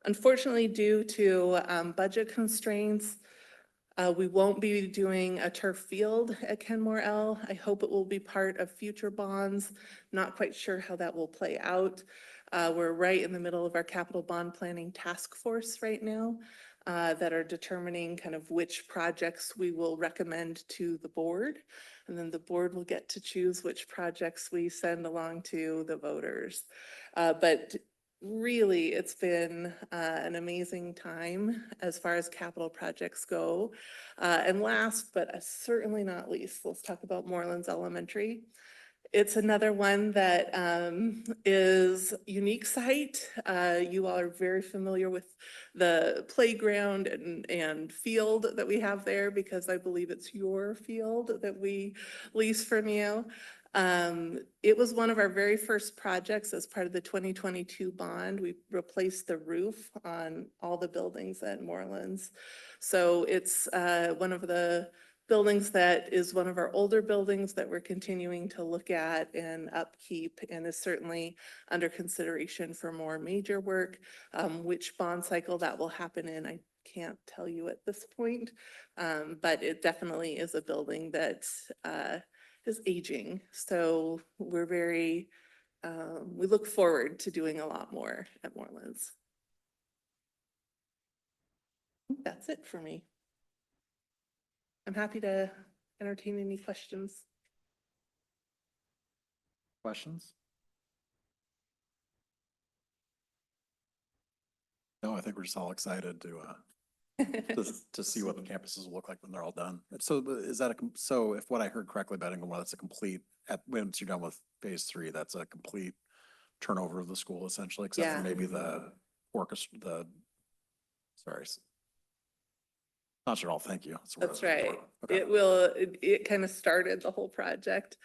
Unfortunately, due to budget constraints, we won't be doing a turf field at Kenmore L. I hope it will be part of future bonds. Not quite sure how that will play out. We're right in the middle of our capital bond planning task force right now that are determining kind of which projects we will recommend to the board. And then the board will get to choose which projects we send along to the voters. But really, it's been an amazing time as far as capital projects go. And last, but certainly not least, let's talk about Morelands Elementary. It's another one that is unique site. You all are very familiar with the playground and field that we have there, because I believe it's your field that we lease from you. It was one of our very first projects as part of the 2022 bond. We replaced the roof on all the buildings at Morelands. So it's one of the buildings that is one of our older buildings that we're continuing to look at and upkeep, and is certainly under consideration for more major work. Which bond cycle that will happen in, I can't tell you at this point, but it definitely is a building that is aging. So we're very, we look forward to doing a lot more at Morelands. That's it for me. I'm happy to entertain any questions. Questions? No, I think we're just all excited to see what the campuses will look like when they're all done. So is that so if what I heard correctly, well, that's a complete, once you're done with phase 3, that's a complete turnover of the school essentially, except for maybe the orchestra, sorry. Concert hall, thank you. That's right. Okay. It kind of started the whole project.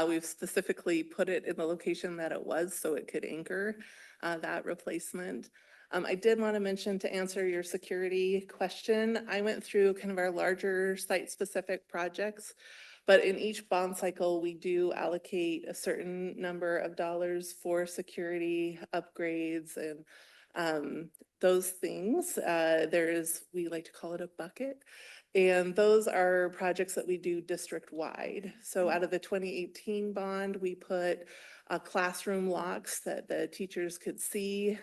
We've specifically put it in the location that it was so it could anchor that replacement. I did want to mention, to answer your security question, I went through kind of our larger site-specific projects. But in each bond cycle, we do allocate a certain number of dollars for security upgrades and those things. We like to call it a bucket. And those are projects that we do district-wide. So out of the 2018 bond, we put classroom locks that the teachers could see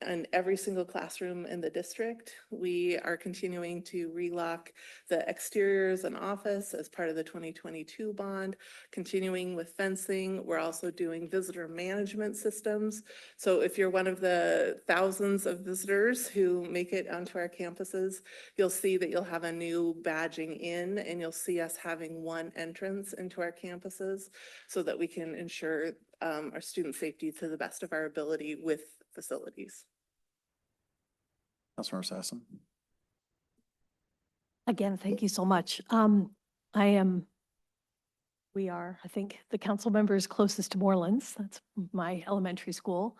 in every single classroom in the district. We are continuing to relock the exteriors and office as part of the 2022 bond, continuing with fencing. We're also doing visitor management systems. So if you're one of the thousands of visitors who make it onto our campuses, you'll see that you'll have a new badging in, and you'll see us having one entrance into our campuses so that we can ensure our student safety to the best of our ability with facilities. Councilmember Sassen. Again, thank you so much. We are, I think, the council members closest to Morelands. That's my elementary school.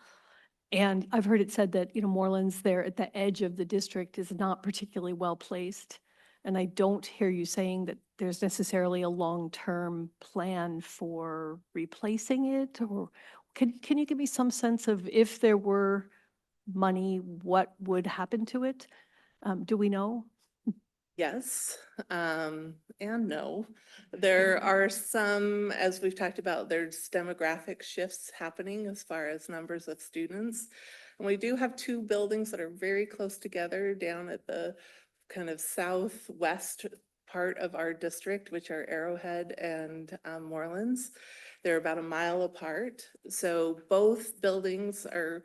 And I've heard it said that, Morelands there at the edge of the district is not particularly well placed. And I don't hear you saying that there's necessarily a long-term plan for replacing it, or can you give me some sense of, if there were money, what would happen to it? Do we know? Yes, and no. There are some, as we've talked about, there's demographic shifts happening as far as numbers of students. And we do have two buildings that are very close together down at the kind of southwest part of our district, which are Arrowhead and Morelands. They're about a mile apart. So both buildings are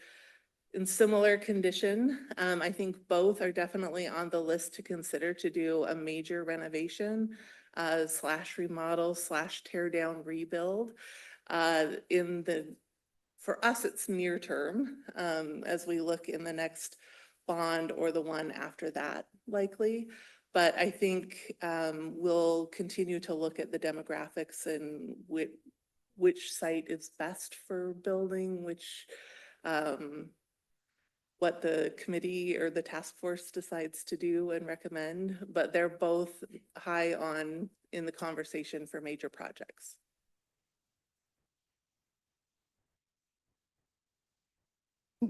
in similar condition. I think both are definitely on the list to consider to do a major renovation slash remodel slash tear down rebuild. For us, it's near term as we look in the next bond or the one after that likely. But I think we'll continue to look at the demographics and which site is best for building, what the committee or the task force decides to do and recommend, but they're both high on in the conversation for major projects.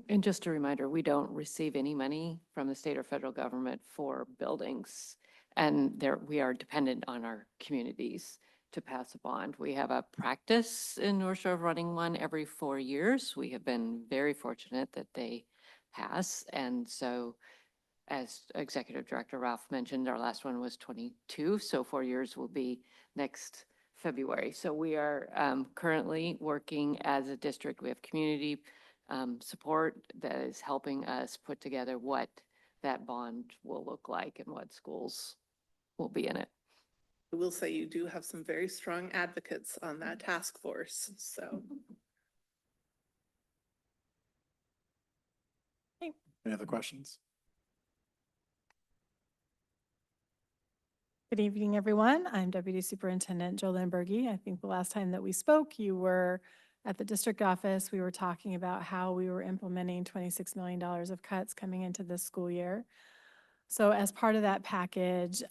And just a reminder, we don't receive any money from the state or federal government for buildings. And we are dependent on our communities to pass a bond. We have a practice in North Shore of running one every 4 years. We have been very fortunate that they pass. And so, as Executive Director Ralph mentioned, our last one was 22. So 4 years will be next February. So we are currently working as a district. We have community support that is helping us put together what that bond will look like and what schools will be in it. I will say you do have some very strong advocates on that task force, so. Any other questions? Good evening, everyone. I'm Deputy Superintendent Jolynn Berge. I think the last time that we spoke, you were at the district office. We were talking about how we were implementing $26 million of cuts coming into this school year. So as part of that package,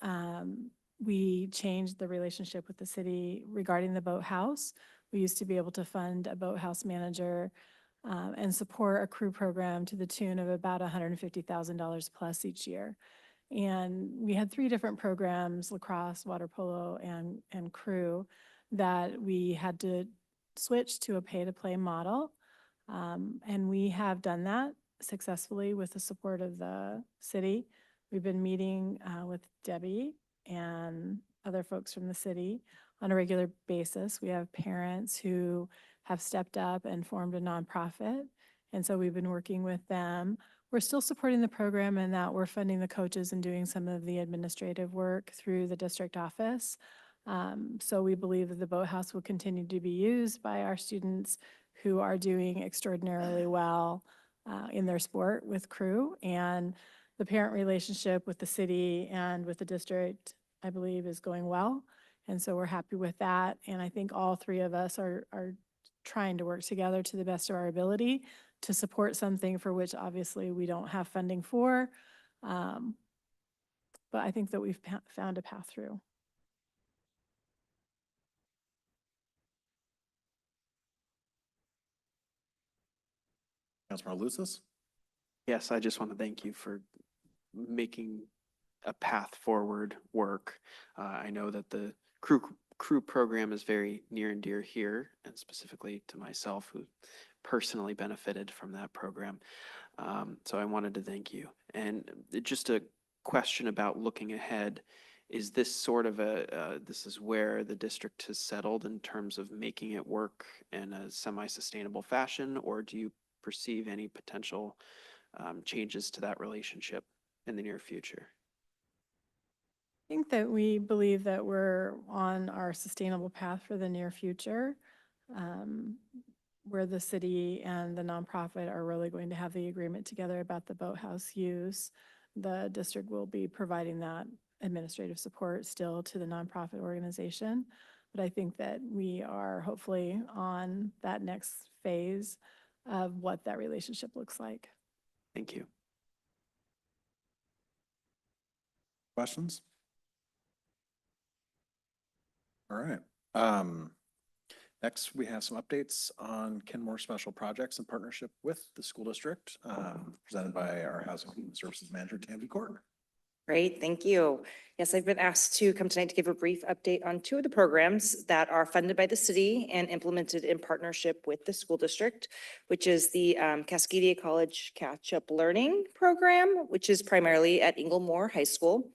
we changed the relationship with the city regarding the boathouse. We used to be able to fund a boathouse manager and support a crew program to the tune of about $150,000 plus each year. And we had 3 different programs: lacrosse, water polo, and crew, that we had to switch to a pay-to-play model. And we have done that successfully with the support of the city. We've been meeting with Debbie and other folks from the city on a regular basis. We have parents who have stepped up and formed a nonprofit. And so we've been working with them. We're still supporting the program in that we're funding the coaches and doing some of the administrative work through the district office. So we believe that the boathouse will continue to be used by our students who are doing extraordinarily well in their sport with crew. And the parent relationship with the city and with the district, I believe, is going well. And so we're happy with that. And I think all 3 of us are trying to work together to the best of our ability to support something for which obviously we don't have funding for. But I think that we've found a path through. Councilmember Lucis? Yes, I just want to thank you for making a path forward work. I know that the crew program is very near and dear here, and specifically to myself, who personally benefited from that program. So I wanted to thank you. And just a question about looking ahead. Is this sort of this is where the district has settled in terms of making it work in a semi-sustainable fashion, or do you perceive any potential changes to that relationship in the near future? I think that we believe that we're on our sustainable path for the near future, where the city and the nonprofit are really going to have the agreement together about the boathouse use. The district will be providing that administrative support still to the nonprofit organization. But I think that we are hopefully on that next phase of what that relationship looks like. Thank you. Questions? All right. Next, we have some updates on Kenmore Special Projects in partnership with the school district, presented by our Housing and Human Services Manager, Tammy Court. Great, thank you. Yes, I've been asked to come tonight to give a brief update on two of the programs that are funded by the city and implemented in partnership with the school district, which is the Cascadia College Catch-Up Learning Program, which is primarily at Inglemoor High School,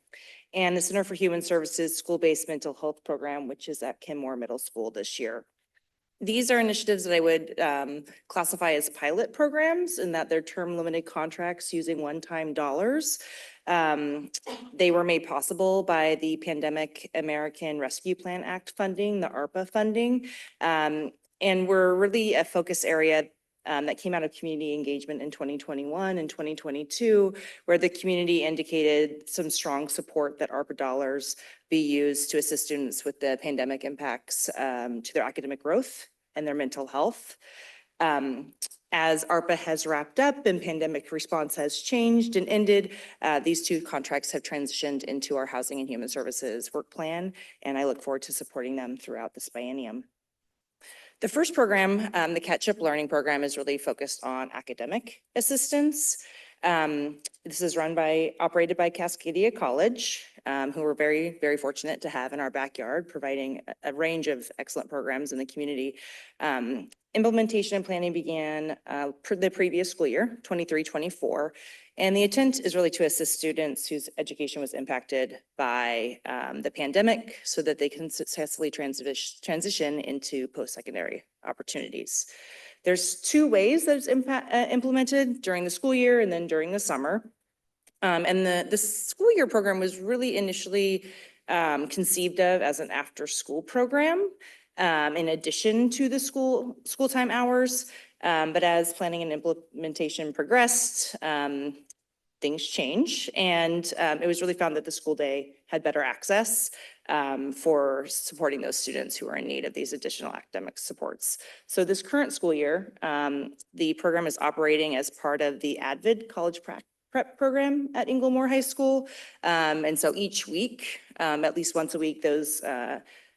and the Center for Human Services School-Based Mental Health Program, which is at Kenmore Middle School this year. These are initiatives that I would classify as pilot programs in that they're term limited contracts using one-time dollars. They were made possible by the Pandemic American Rescue Plan Act funding, the ARPA funding, and were really a focus area that came out of community engagement in 2021 and 2022, where the community indicated some strong support that ARPA dollars be used to assist students with the pandemic impacts to their academic growth and their mental health. As ARPA has wrapped up and pandemic response has changed and ended, these two contracts have transitioned into our Housing and Human Services work plan, and I look forward to supporting them throughout this biennium. The first program, the Catch-Up Learning Program, is really focused on academic assistance. This is operated by Cascadia College, who we're very, very fortunate to have in our backyard, providing a range of excellent programs in the community. Implementation and planning began the previous school year, 23-24, and the intent is really to assist students whose education was impacted by the pandemic so that they can successfully transition into post-secondary opportunities. There's two ways that it's implemented during the school year and then during the summer. And the school year program was really initially conceived of as an after-school program in addition to the school time hours. But as planning and implementation progressed, things change, and it was really found that the school day had better access for supporting those students who are in need of these additional academic supports. So this current school year, the program is operating as part of the ADVID College Prep program at Inglemoor High School. And so each week, at least once a week, those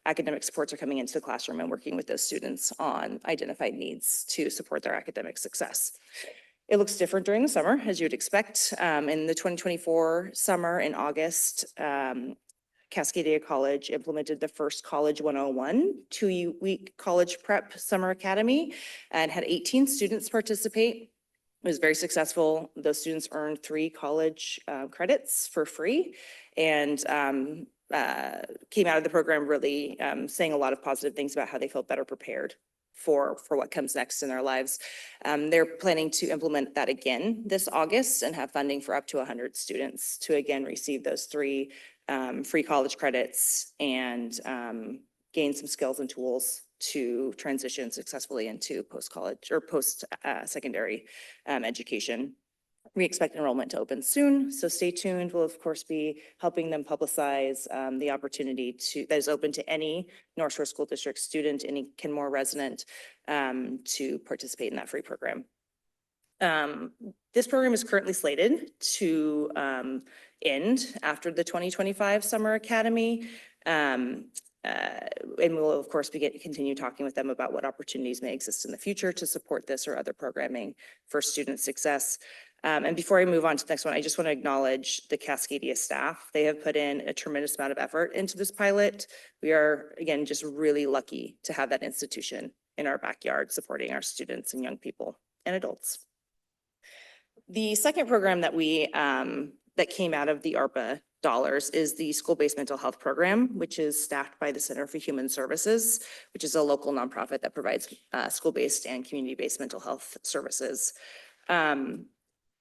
academic supports are coming into the classroom and working with those students on identified needs to support their academic success. It looks different during the summer, as you would expect. In the 2024 summer in August, Cascadia College implemented the first College 101 two-week college prep summer academy and had 18 students participate. It was very successful. Those students earned 3 college credits for free and came out of the program really saying a lot of positive things about how they felt better prepared for what comes next in their lives. They're planning to implement that again this August and have funding for up to 100 students to again receive those 3 free college credits and gain some skills and tools to transition successfully into post-college or post-secondary education. We expect enrollment to open soon, so stay tuned. We'll of course be helping them publicize the opportunity that is open to any North Shore School District student, any Kenmore resident to participate in that free program. This program is currently slated to end after the 2025 Summer Academy. And we'll, of course, continue talking with them about what opportunities may exist in the future to support this or other programming for student success. And before I move on to the next one, I just want to acknowledge the Cascadia staff. They have put in a tremendous amount of effort into this pilot. We are, again, just really lucky to have that institution in our backyard supporting our students and young people and adults. The second program that that came out of the ARPA dollars is the school-based mental health program, which is staffed by the Center for Human Services, which is a local nonprofit that provides school-based and community-based mental health services.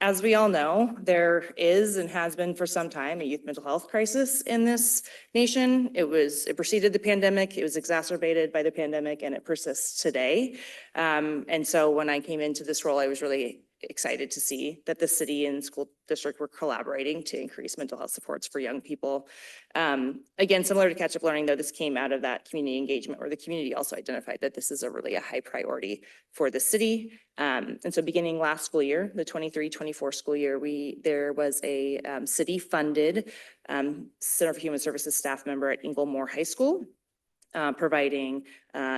As we all know, there is and has been for some time a youth mental health crisis in this nation. It preceded the pandemic, it was exacerbated by the pandemic, and it persists today. And so when I came into this role, I was really excited to see that the city and school district were collaborating to increase mental health supports for young people. Again, similar to Catch Up Learning, though, this came out of that community engagement where the community also identified that this is a high priority for the city. And so beginning last school year, the 23-24 school year, there was a city-funded Center for Human Services staff member at Inglemoor High School, providing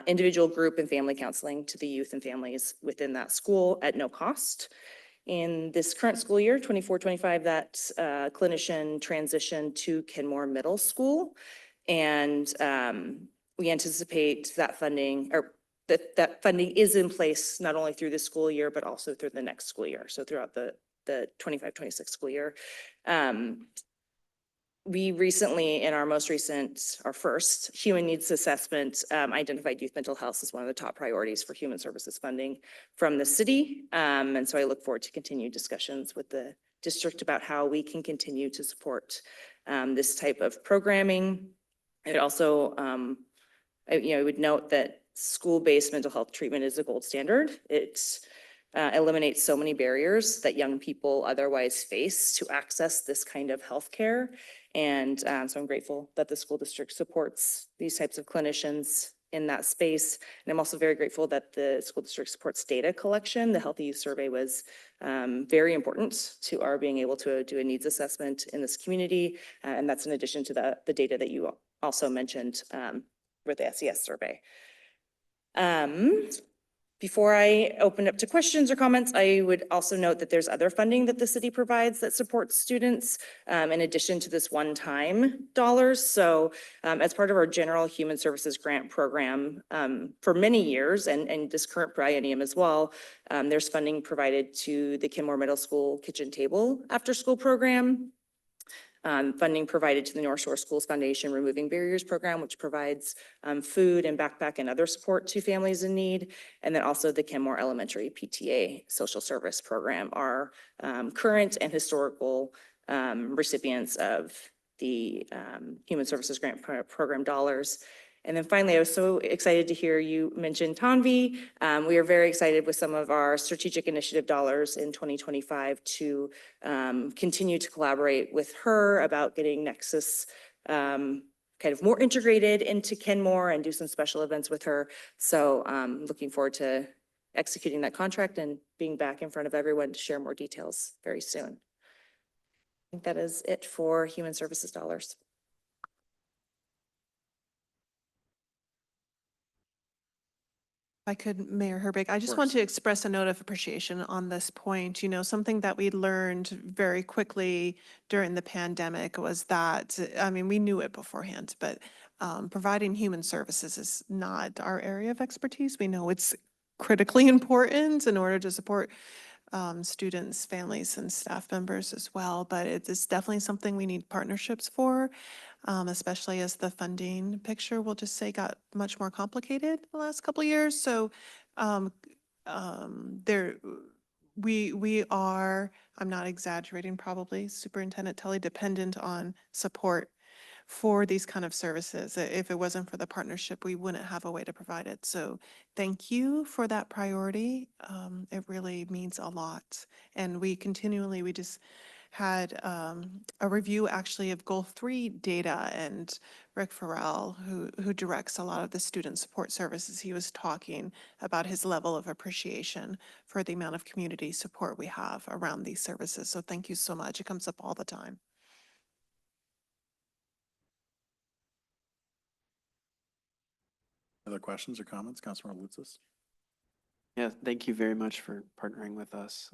individual, group, and family counseling to the youth and families within that school at no cost. In this current school year, 24-25, that clinician transitioned to Kenmore Middle School. And we anticipate that funding, or that funding is in place not only through this school year, but also through the next school year. So throughout the 25-26 school year. We recently, in our first human needs assessment, identified youth mental health as one of the top priorities for human services funding from the city. And so I look forward to continued discussions with the district about how we can continue to support this type of programming. It also, I would note that school-based mental health treatment is a gold standard. It eliminates so many barriers that young people otherwise face to access this kind of healthcare. And so I'm grateful that the school district supports these types of clinicians in that space. And I'm also very grateful that the school district supports data collection. The Healthy Youth Survey was very important to our being able to do a needs assessment in this community. And that's in addition to the data that you also mentioned with the SES survey. Before I open up to questions or comments, I would also note that there's other funding that the city provides that supports students in addition to this one-time dollars. So as part of our general human services grant program for many years and this current biennium as well, there's funding provided to the Kenmore Middle School Kitchen Table After School program. Funding provided to the North Shore Schools Foundation Removing Barriers program, which provides food and backpack and other support to families in need. And then also the Kenmore Elementary PTA social service program are current and historical recipients of the Human Services Grant Program dollars. And then finally, I was so excited to hear you mention Tanvi. We are very excited with some of our strategic initiative dollars in 2025 to continue to collaborate with her about getting Nexus kind of more integrated into Kenmore and do some special events with her. So looking forward to executing that contract and being back in front of everyone to share more details very soon. I think that is it for human services dollars. I could, Mayor Herbig, I just want to express a note of appreciation on this point. You know, something that we learned very quickly during the pandemic was that, I mean, we knew it beforehand, but providing human services is not our area of expertise. We know it's critically important in order to support students, families, and staff members as well, but it is definitely something we need partnerships for. Especially as the funding picture, we'll just say, got much more complicated the last couple of years. So we are, I'm not exaggerating, probably Superintendent Tully, dependent on support for these kind of services. If it wasn't for the partnership, we wouldn't have a way to provide it. So thank you for that priority. It really means a lot. And we just had a review actually of Goal 3 data, and Rick Farrell, who directs a lot of the student support services, he was talking about his level of appreciation for the amount of community support we have around these services. So thank you so much. It comes up all the time. Other questions or comments? Councilmember Lutsis? Yeah, thank you very much for partnering with us.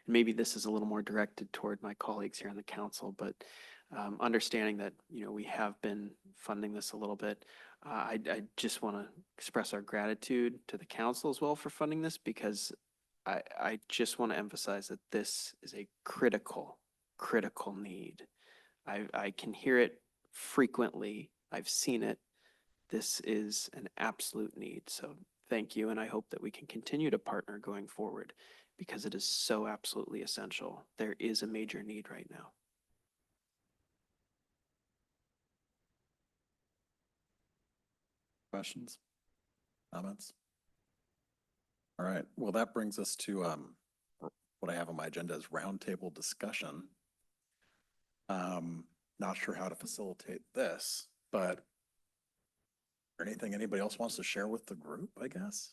Maybe this is a little more directed toward my colleagues here on the council, but understanding that, we have been funding this a little bit, I just want to express our gratitude to the council as well for funding this, because I just want to emphasize that this is a critical need. I can hear it frequently. I've seen it. This is an absolute need. So thank you. And I hope that we can continue to partner going forward, because it is so absolutely essential. There is a major need right now. Questions? Comments? All right. Well, that brings us to what I have on my agenda is roundtable discussion. Not sure how to facilitate this, but anything anybody else wants to share with the group, I guess?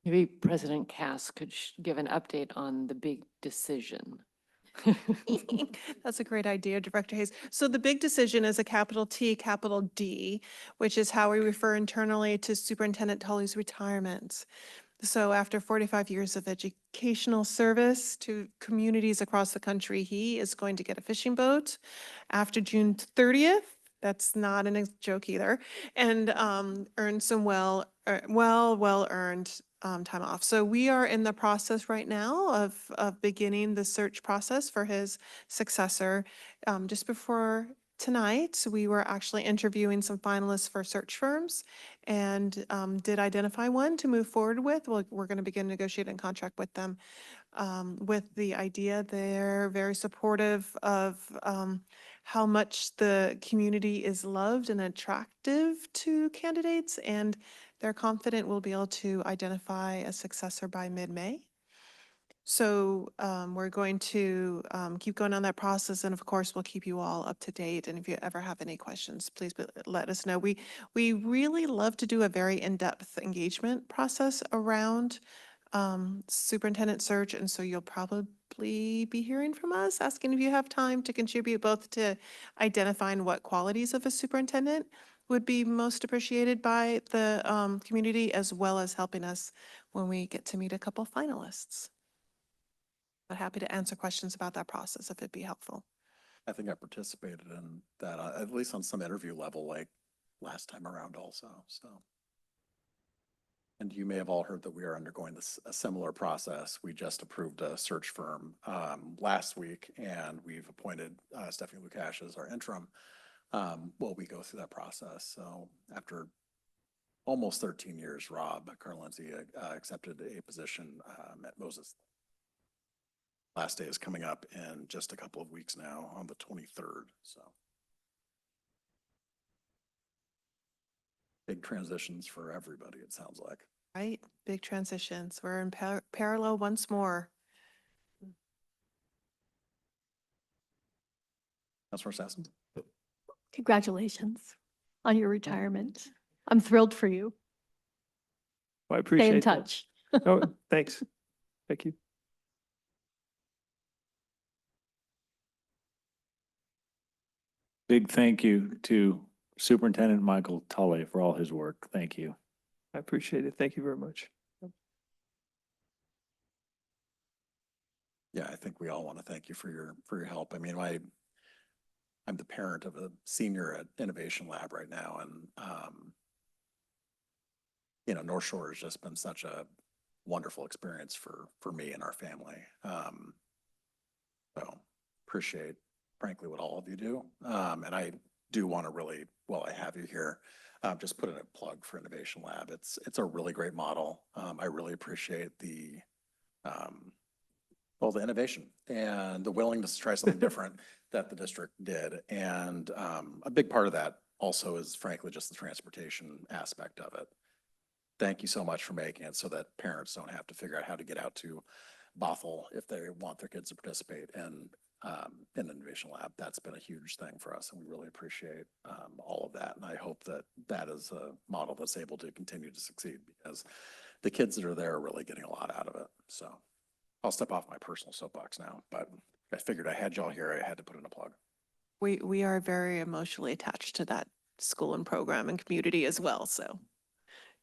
Maybe President Cass could give an update on the big decision. That's a great idea, Director Hayes. So the big decision is a capital T, capital D, which is how we refer internally to Superintendent Tully's retirement. So after 45 years of educational service to communities across the country, he is going to get a fishing boat after June 30th. That's not a joke either. And earn some well-earned time off. So we are in the process right now of beginning the search process for his successor. Just before tonight, we were actually interviewing some finalists for search firms and did identify one to move forward with. We're going to begin negotiating a contract with them with the idea they're very supportive of how much the community is loved and attractive to candidates, and they're confident we'll be able to identify a successor by mid-May. So we're going to keep going on that process, and of course, we'll keep you all up to date. And if you ever have any questions, please let us know. We really love to do a very in-depth engagement process around superintendent search, and so you'll probably be hearing from us, asking if you have time to contribute both to identifying what qualities of a superintendent would be most appreciated by the community, as well as helping us when we get to meet a couple finalists. But happy to answer questions about that process if it'd be helpful. I think I participated in that, at least on some interview level, like last time around also, so. And you may have all heard that we are undergoing a similar process. We just approved a search firm last week, and we've appointed Stephanie Lukash as our interim while we go through that process. So after almost 13 years, Rob Carlindsey accepted a position at Moses. Last day is coming up in just a couple of weeks now on the 23rd, so. Big transitions for everybody, it sounds like. Right, big transitions. We're in parallel once more. Councilor Sassen? Congratulations on your retirement. I'm thrilled for you. I appreciate Stay in that. touch. Oh, thanks. Thank you. Big thank you to Superintendent Michael Tully for all his work. Thank you. I appreciate it. Thank you very much. Yeah, I think we all want to thank you for your help. I mean, I'm the parent of a senior at Innovation Lab right now, and North Shore has just been such a wonderful experience for me and our family. So appreciate, frankly, what all of you do. And I do want to really, while I have you here, just put in a plug for Innovation Lab. It's a really great model. I really appreciate the innovation and the willingness to try something different that the district did. And a big part of that also is frankly just the transportation aspect of it. Thank you so much for making it so that parents don't have to figure out how to get out to Bothell if they want their kids to participate in Innovation Lab. That's been a huge thing for us, and we really appreciate all of that. And I hope that that is a model that's able to continue to succeed, because the kids that are there are really getting a lot out of it. So I'll step off my personal soapbox now, but I figured I had y'all here. I had to put in a plug. We are very emotionally attached to that school and program and community as well. So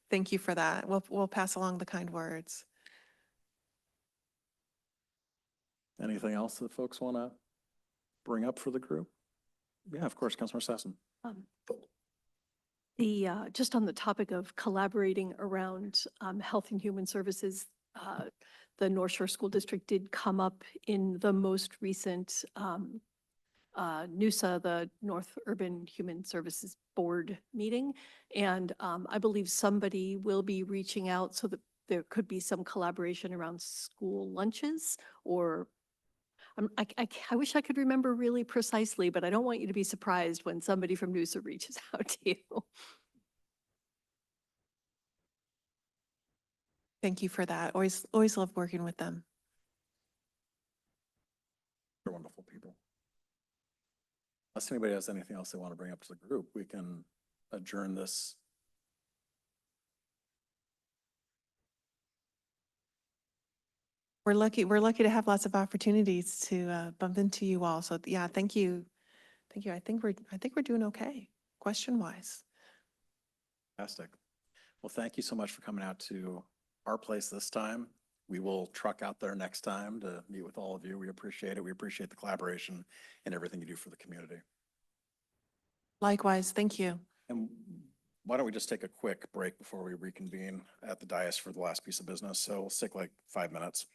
thank you for that. We'll pass along the kind words. Anything else that folks want to bring up for the group? Yeah, of course, Councilmember Sassen. Just on the topic of collaborating around health and human services, the North Shore School District did come up in the most recent NUSA, the North Urban Human Services Board meeting. And I believe somebody will be reaching out so that there could be some collaboration around school lunches, or I wish I could remember really precisely, but I don't want you to be surprised when somebody from NUSA reaches out to you. Thank you for that. Always love working with them. They're wonderful people. Unless anybody has anything else they want to bring up to the group, we can adjourn this. We're lucky to have lots of opportunities to bump into you all. So yeah, thank you. Thank you. I think we're doing okay, question wise. Fantastic. Well, thank you so much for coming out to our place this time. We will truck out there next time to meet with all of you. We appreciate it. We appreciate the collaboration and everything you do for the community. Likewise, thank you. And why don't we just take a quick break before we reconvene at the dais for the last piece of business? So we'll take like 5 minutes.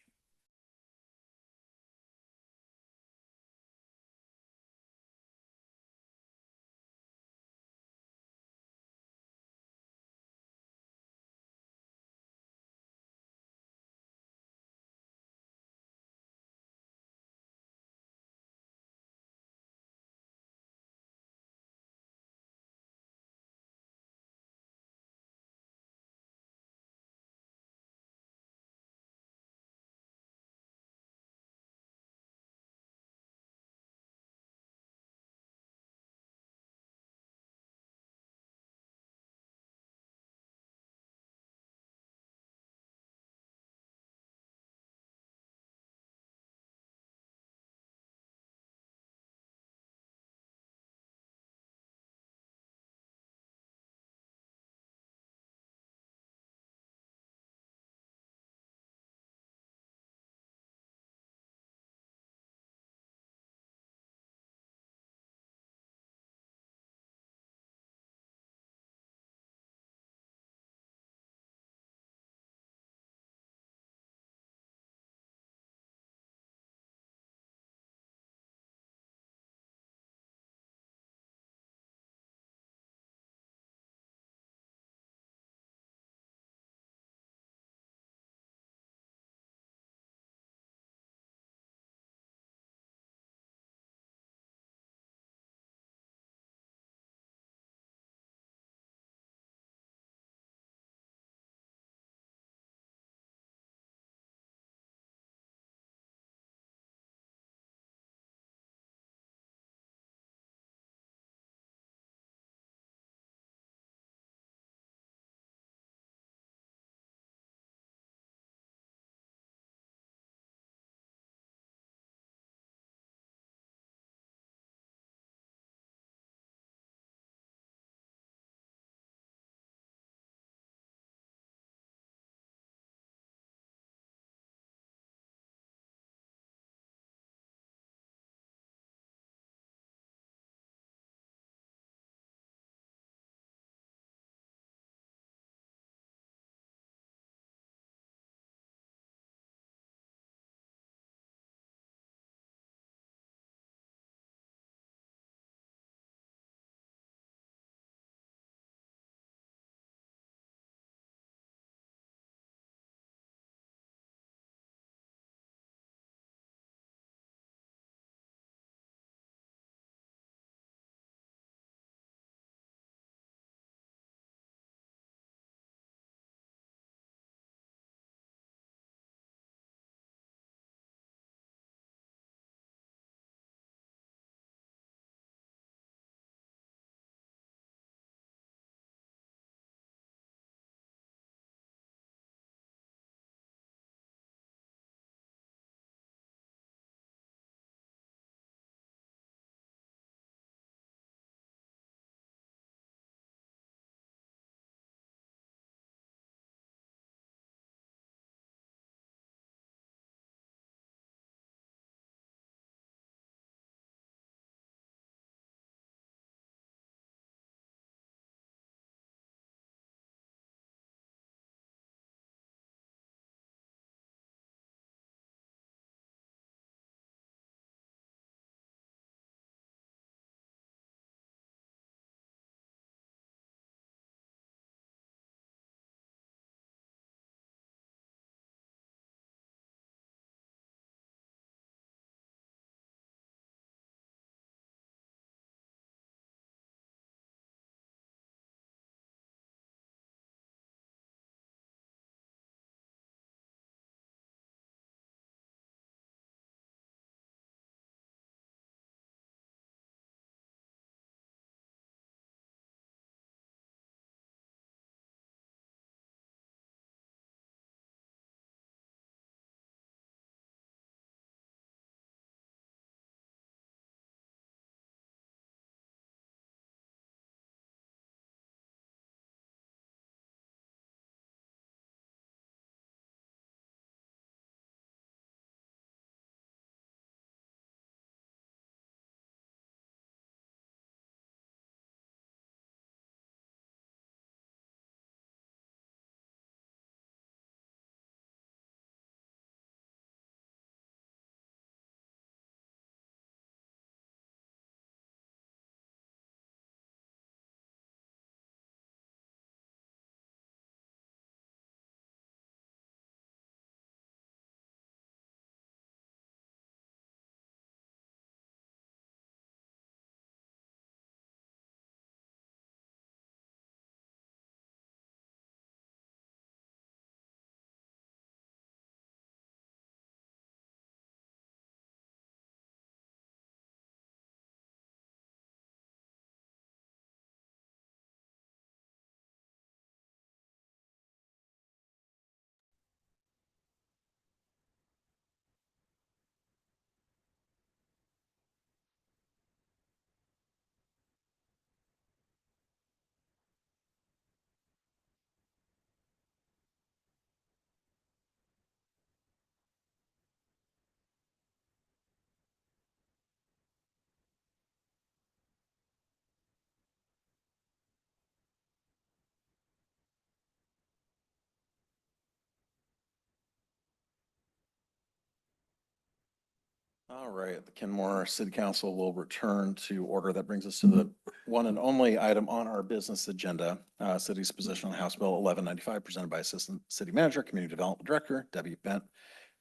All right, the Kenmore City Council will return to order. That brings us to the one and only item on our business agenda, city's position on House Bill 1195, presented by Assistant City Manager, Community Development Director, Debbie Bent,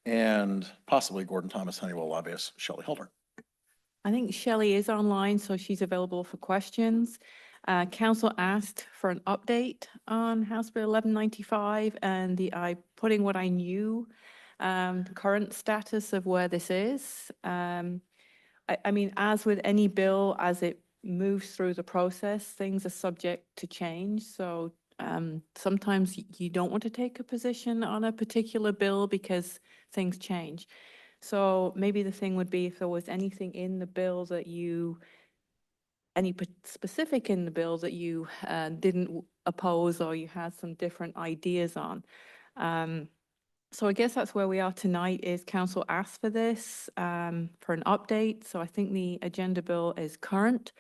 and possibly Gordon Thomas Honeywell lobbyist, Shelley Holder. I think Shelley is online, so she's available for questions. Council asked for an update on House Bill 1195 and I putting what I knew, the current status of where this is. I mean, as with any bill, as it moves through the process, things are subject to change. So sometimes you don't want to take a position on a particular bill because things change. So maybe the thing would be if there was anything in the bill that specific in the bill that you didn't oppose or you had some different ideas on. So I guess that's where we are tonight is council asked for this, for an update. So I think the agenda bill is current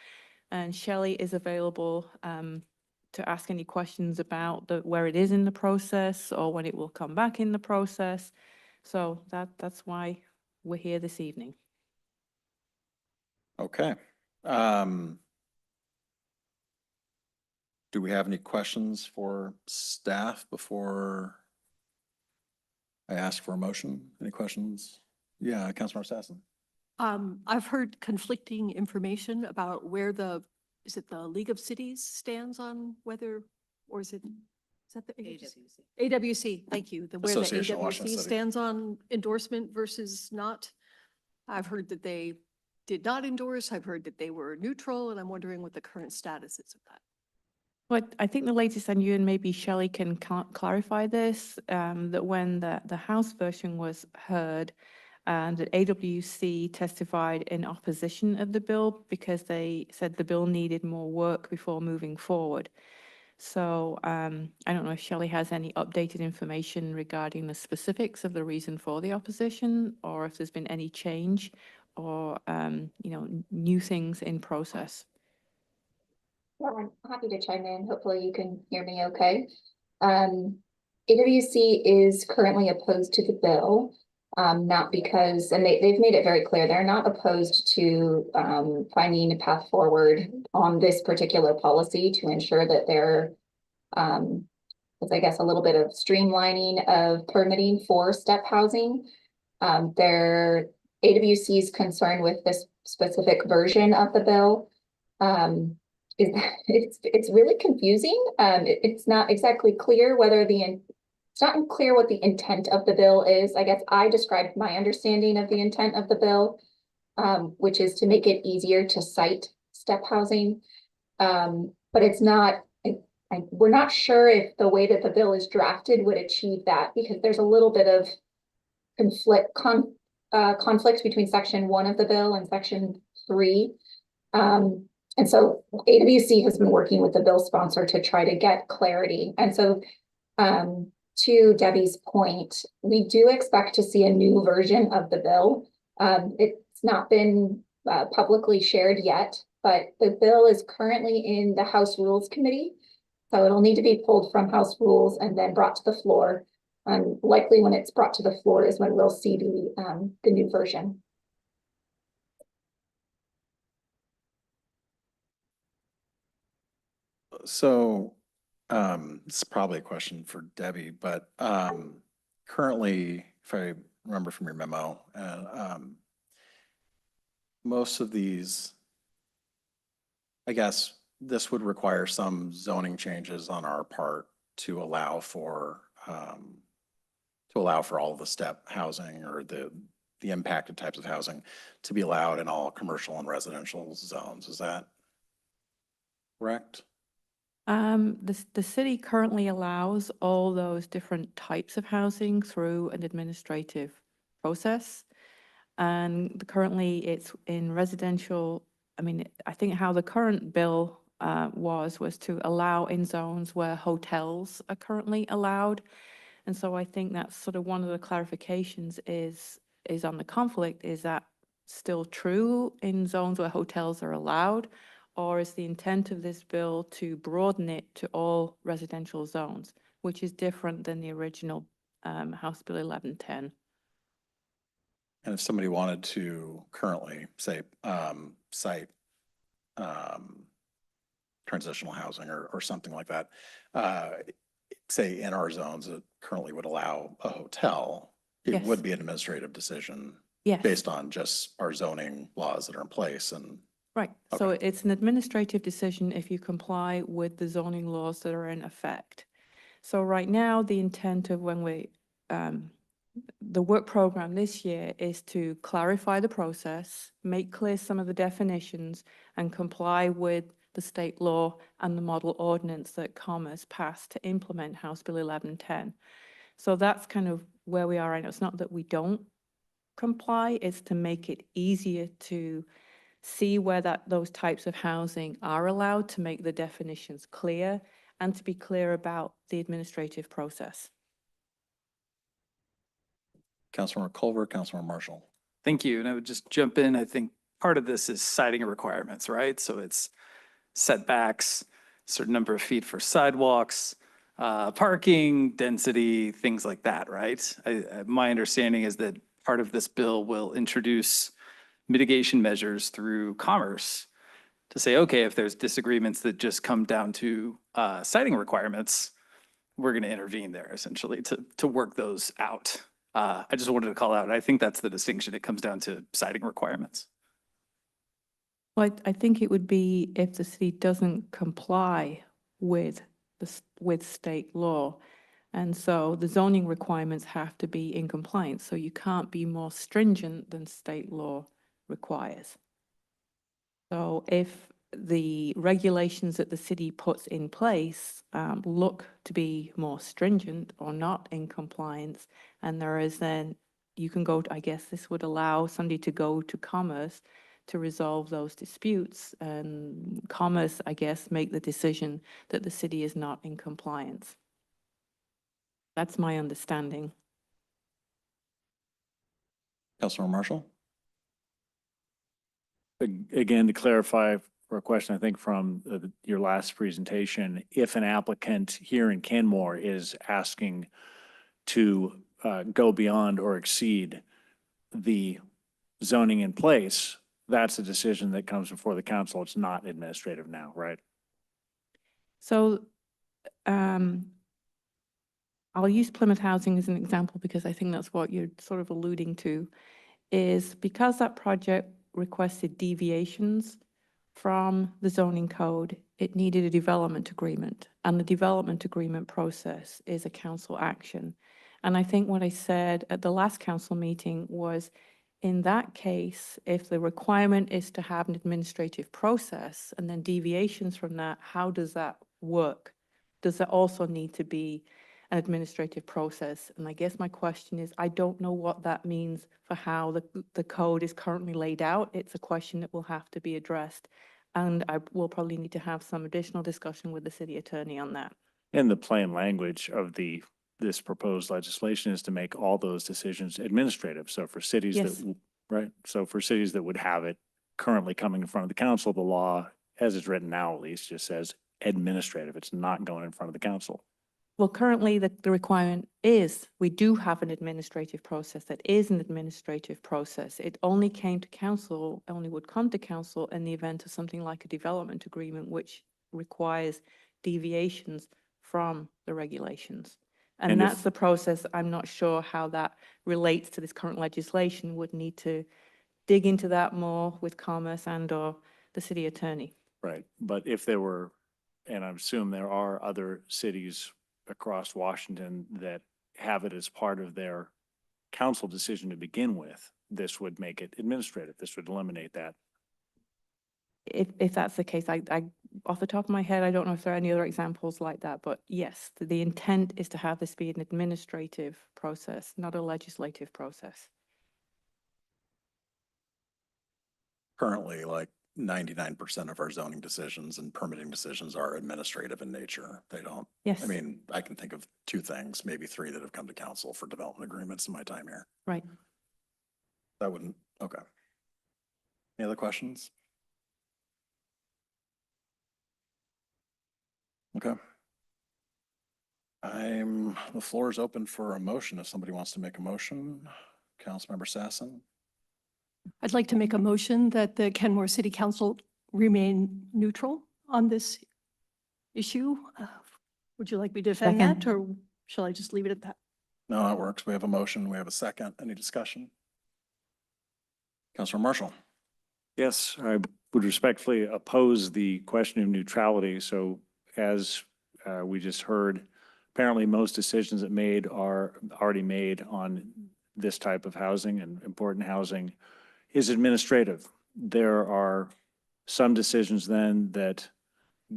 and Shelley is available to ask any questions about where it is in the process or when it will come back in the process. So that's why we're here this evening. Okay. Do we have any questions for staff before I ask for a motion? Any questions? Yeah, Councilmember Sassen. I've heard conflicting information about where is it the League of Cities stands on whether, or is that the AWC? AWC, thank you. Where the Association of Washington AWC City. stands on endorsement versus not. I've heard that they did not endorse. I've heard that they were neutral, and I'm wondering what the current status is of that. But I think the latest on you, and maybe Shelley can clarify this, that when the House version was heard, that AWC testified in opposition of the bill because they said the bill needed more work before moving forward. So I don't know if Shelley has any updated information regarding the specifics of the reason for the opposition, or if there's been any change or new things in process. Yeah, I'm happy to chime in. Hopefully you can hear me okay. AWC is currently opposed to the bill, not because, and they've made it very clear, they're not opposed to finding a path forward on this particular policy to ensure that there is, I guess, a little bit of streamlining of permitting for step housing. Their AWC's concern with this specific version of the bill it's really confusing. It's not exactly clear whether it's not clear what the intent of the bill is. I guess I described my understanding of the intent of the bill, which is to make it easier to cite step housing. But it's not, we're not sure if the way that the bill is drafted would achieve that because there's a little bit of conflict between section 1 of the bill and section 3. And so AWC has been working with the bill sponsor to try to get clarity. And so to Debbie's point, we do expect to see a new version of the bill. It's not been publicly shared yet, but the bill is currently in the House Rules Committee. So it'll need to be pulled from House Rules and then brought to the floor. And likely when it's brought to the floor is when we'll see the new version. So it's probably a question for Debbie, but currently, if I remember from your memo, most of these, I guess this would require some zoning changes on our part to allow for all of the step housing or the impacted types of housing to be allowed in all commercial and residential zones. Is that correct? The city currently allows all those different types of housing through an administrative process. And currently it's in residential. I mean, I think how the current bill was to allow in zones where hotels are currently allowed. And so I think that's sort of one of the clarifications is on the conflict. Is that still true in zones where hotels are allowed? Or is the intent of this bill to broaden it to all residential zones, which is different than the original House Bill 1110? And if somebody wanted to currently say, cite, transitional housing or something like that, say in our zones that currently would allow a hotel, it Yes. would be an administrative decision Yes. based on just our zoning laws that are in place and. Right, so it's an administrative decision if you comply with the zoning laws that are in effect. So right now, the intent of when the work program this year is to clarify the process, make clear some of the definitions, and comply with the state law and the model ordinance that Commerce passed to implement House Bill 1110. So that's kind of where we are right now. It's not that we don't comply, it's to make it easier to see where those types of housing are allowed, to make the definitions clear, and to be clear about the administrative process. Councilmember Culver, Councilmember Marshall. Thank you. And I would just jump in. I think part of this is citing requirements, right? So it's setbacks, certain number of feet for sidewalks, parking, density, things like that, right? My understanding is that part of this bill will introduce mitigation measures through Commerce to say, okay, if there's disagreements that just come down to citing requirements, we're going to intervene there essentially to work those out. I just wanted to call out, I think that's the distinction. It comes down to citing requirements. Well, I think it would be if the city doesn't comply with state law. And so the zoning requirements have to be in compliance. So you can't be more stringent than state law requires. So if the regulations that the city puts in place look to be more stringent or not in compliance, and there is then, you can go, I guess this would allow somebody to go to Commerce to resolve those disputes, and Commerce, I guess, make the decision that the city is not in compliance. That's my understanding. Councilmember Marshall. Again, to clarify for a question, I think from your last presentation, if an applicant here in Kenmore is asking to go beyond or exceed the zoning in place, that's a decision that comes before the council. It's not administrative now, right? So I'll use Plymouth Housing as an example because I think that's what you're sort of alluding to, is because that project requested deviations from the zoning code, it needed a development agreement, and the development agreement process is a council action. And I think what I said at the last council meeting was, in that case, if the requirement is to have an administrative process and then deviations from that, how does that work? Does there also need to be an administrative process? And I guess my question is, I don't know what that means for how the code is currently laid out. It's a question that will have to be addressed. And I will probably need to have some additional discussion with the city attorney on that. And the plain language of this proposed legislation is to make all those decisions administrative. So for cities Yes. that, right? So for cities that would have it currently coming in front of the council, the law, as it's written now at least, just says administrative. It's not going in front of the council. Well, currently the requirement is, we do have an administrative process that is an administrative process. It only came to council, only would come to council in the event of something like a development agreement, which requires deviations from the regulations. And And if- that's the process. I'm not sure how that relates to this current legislation. Would need to dig into that more with Commerce and or the city attorney. Right. But if there were, and I assume there are other cities across Washington that have it as part of their council decision to begin with, this would make it administrative. This would eliminate that. If that's the case, I off the top of my head, I don't know if there are any other examples like that, but yes, the intent is to have this be an administrative process, not a legislative process. Currently, like 99% of our zoning decisions and permitting decisions are administrative in nature. They don't. Yes. I mean, I can think of 2 things, maybe 3 that have come to council for development agreements in my time here. Right. That wouldn't, okay. Any other questions? Okay. The floor is open for a motion if somebody wants to make a motion. Councilmember Sassen, I'd like to make a motion that the Kenmore City Council remain neutral on this issue. Would you like me to defend Second. that, or shall I just leave it at that? No, that works. We have a motion. We have a second. Any discussion? Councilor Marshall. Yes, I would respectfully oppose the question of neutrality. So as we just heard, apparently most decisions that made are already made on this type of housing and important housing is administrative. There are some decisions then that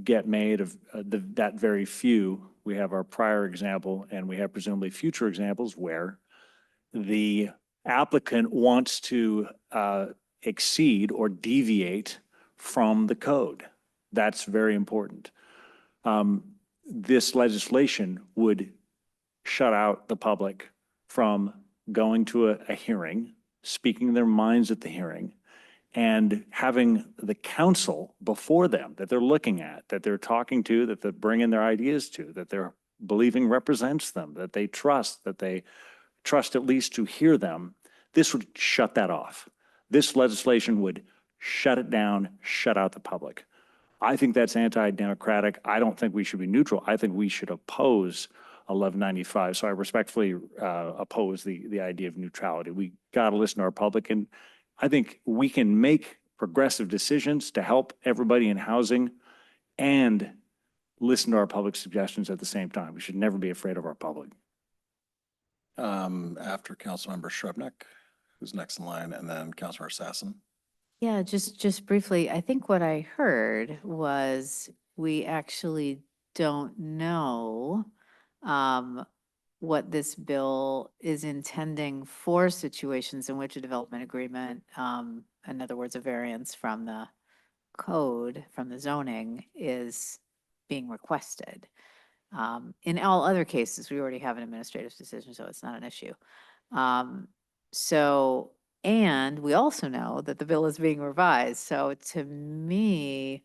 get made of that very few. We have our prior example, and we have presumably future examples where the applicant wants to exceed or deviate from the code. That's very important. This legislation would shut out the public from going to a hearing, speaking their minds at the hearing, and having the council before them that they're looking at, that they're talking to, that they're bringing their ideas to, that they're believing represents them, that they trust at least to hear them. This would shut that off. This legislation would shut it down, shut out the public. I think that's anti-democratic. I don't think we should be neutral. I think we should oppose 1195. So I respectfully oppose the idea of neutrality. We got to listen to our public, and I think we can make progressive decisions to help everybody in housing and listen to our public suggestions at the same time. We should never be afraid of our public. After Councilmember Shrubnik, who's next in line, and then Councilmember Sassen. Yeah, just briefly, I think what I heard was we actually don't know what this bill is intending for situations in which a development agreement, in other words, a variance from the code, from the zoning, is being requested. In all other cases, we already have an administrative decision, so it's not an issue. And we also know that the bill is being revised. So to me,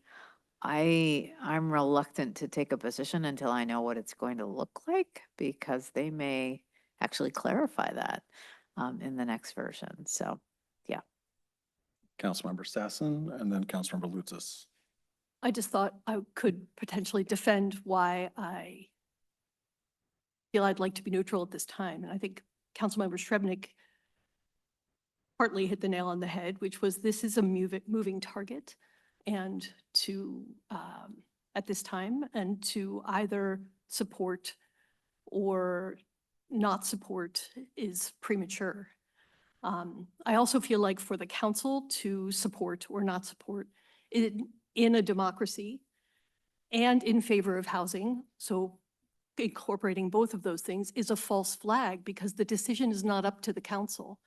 I'm reluctant to take a position until I know what it's going to look like, because they may actually clarify that in the next version. So, yeah. Councilmember Sassen, and then Councilmember Lutzis. I just thought I could potentially defend why I feel I'd like to be neutral at this time. And I think Councilmember Shrubnik partly hit the nail on the head, which was this is a moving target, and to at this time, and to either support or not support is premature. I also feel like for the council to support or not support in a democracy and in favor of housing, so incorporating both of those things, is a false flag, because the decision is not up to the council.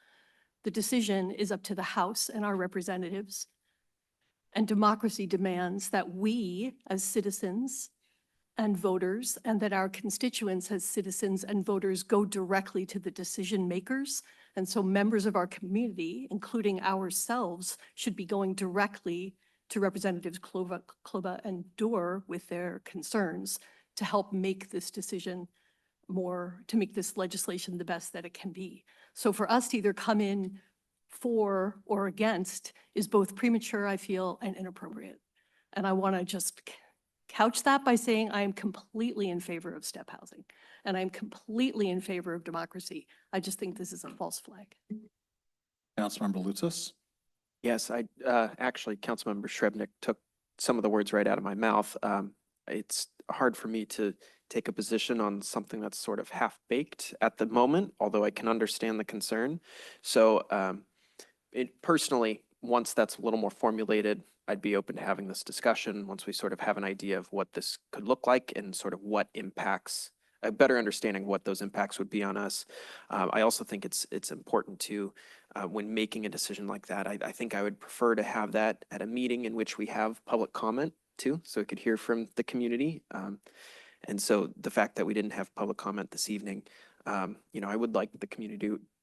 The decision is up to the House and our representatives. And democracy demands that we as citizens and voters, and that our constituents as citizens and voters, go directly to the decision makers. And so members of our community, including ourselves, should be going directly to Representatives Kloba and Dorr with their concerns to help make this decision to make this legislation the best that it can be. So for us to either come in for or against is both premature, I feel, and inappropriate. And I want to just couch that by saying I am completely in favor of step housing, and I'm completely in favor of democracy. I just think this is a false flag. Councilmember Lutzis. Yes, actually, Councilmember Shrubnik took some of the words right out of my mouth. It's hard for me to take a position on something that's sort of half-baked at the moment, although I can understand the concern. So personally, once that's a little more formulated, I'd be open to having this discussion once we sort of have an idea of what this could look like and sort of what impacts, a better understanding what those impacts would be on us. I also think it's important to, when making a decision like that, I think I would prefer to have that at a meeting in which we have public comment too, so we could hear from the community. And so the fact that we didn't have public comment this evening, I would like the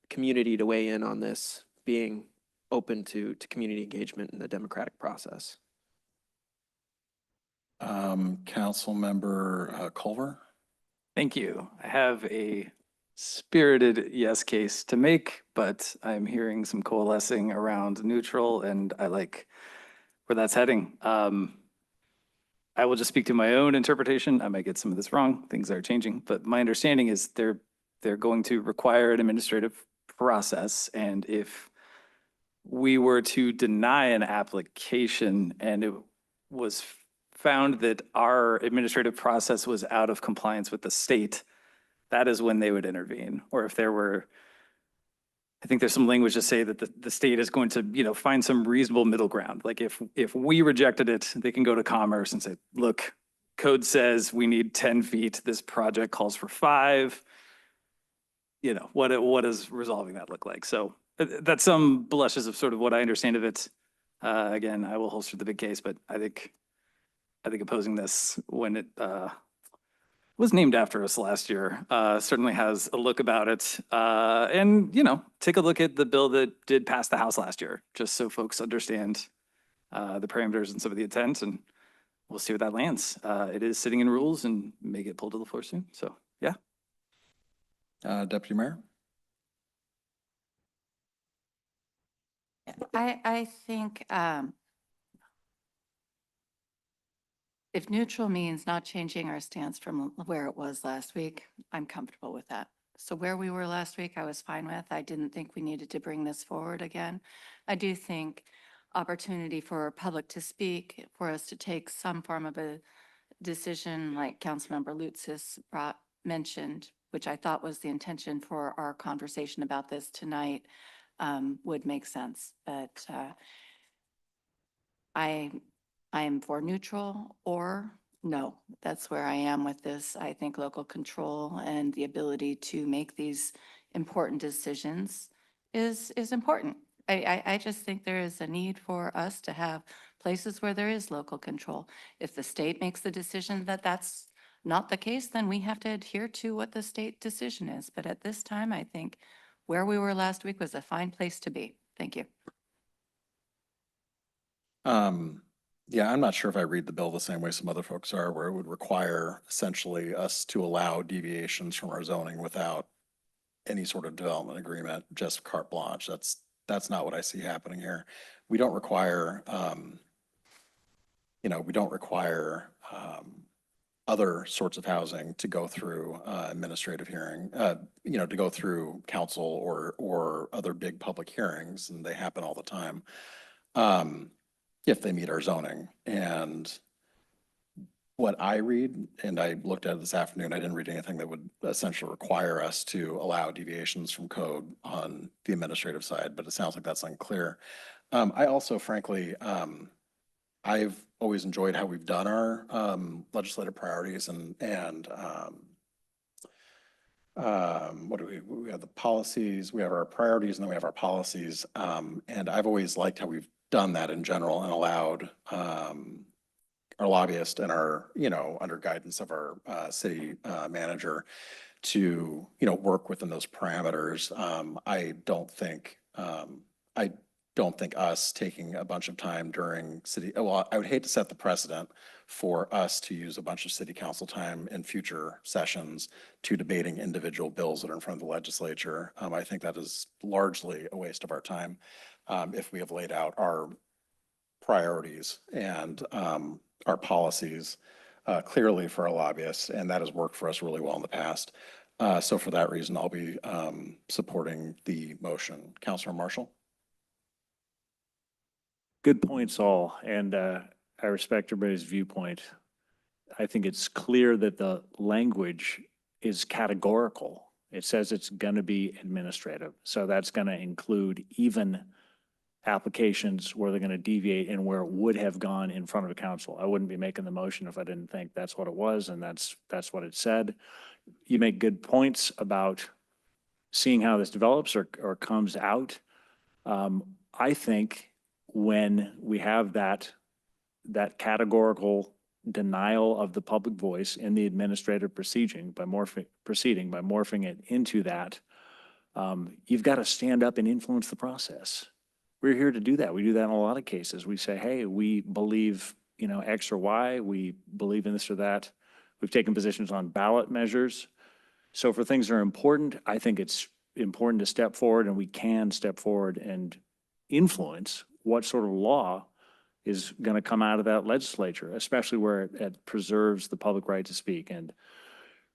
community to weigh in on this, being open to community engagement in the democratic process. Councilmember Culver. Thank you. I have a spirited yes case to make, but I'm hearing some coalescing around neutral, and I like where that's heading. I will just speak to my own interpretation. I might get some of this wrong. Things are changing, but my understanding is they're going to require an administrative process, and if we were to deny an application and it was found that our administrative process was out of compliance with the state, that is when they would intervene. Or if there were, I think there's some language to say that the state is going to, find some reasonable middle ground. Like if we rejected it, they can go to Commerce and say, look, code says we need 10 feet. This project calls for 5. What does resolving that look like? So that's some blushes of sort of what I understand of it. Again, I will holster the big case, but I think opposing this when it was named after us last year certainly has a look about it. And take a look at the bill that did pass the House last year, just so folks understand the parameters and some of the intent, and we'll see where that lands. It is sitting in rules and may get pulled to the floor soon. So yeah. Deputy Mayor? I think if neutral means not changing our stance from where it was last week, I'm comfortable with that. So where we were last week, I was fine with. I didn't think we needed to bring this forward again. I do think opportunity for public to speak, for us to take some form of a decision like Councilmember Lutz has mentioned, which I thought was the intention for our conversation about this tonight, would make sense. But I am for neutral or no. That's where I am with this. I think local control and the ability to make these important decisions is important. I just think there is a need for us to have places where there is local control. If the state makes the decision that that's not the case, then we have to adhere to what the state decision is. But at this time, I think where we were last week was a fine place to be. Thank you. Yeah, I'm not sure if I read the bill the same way some other folks are, where it would require essentially us to allow deviations from our zoning without any sort of development agreement, just carte blanche. That's not what I see happening here. We don't require, other sorts of housing to go through administrative hearing, to go through council or other big public hearings, and they happen all the time. If they meet our zoning. And what I read, and I looked at it this afternoon, I didn't read anything that would essentially require us to allow deviations from code on the administrative side, but it sounds like that's unclear. I also, frankly, I've always enjoyed how we've done our legislative priorities and what do we have the policies, we have our priorities, and then we have our policies. And I've always liked how we've done that in general and allowed our lobbyist and our, under guidance of our city manager to, work within those parameters. I don't think us taking a bunch of time during I would hate to set the precedent for us to use a bunch of city council time in future sessions to debating individual bills that are in front of the legislature. I think that is largely a waste of our time if we have laid out our priorities and our policies clearly for our lobbyists, and that has worked for us really well in the past. So for that reason, I'll be supporting the motion. Councilor Marshall? Good points all, and I respect everybody's viewpoint. I think it's clear that the language is categorical. It says it's going to be administrative. So that's going to include even applications where they're going to deviate and where it would have gone in front of a council. I wouldn't be making the motion if I didn't think that's what it was, and that's what it said. You make good points about seeing how this develops or comes out. I think when we have that categorical denial of the public voice in the administrative proceeding by morphing it into that, you've got to stand up and influence the process. We're here to do that. We do that in a lot of cases. We say, hey, we believe, X or Y. We believe in this or that. We've taken positions on ballot measures. So for things that are important, I think it's important to step forward, and we can step forward and influence what sort of law is going to come out of that legislature, especially where it preserves the public right to speak and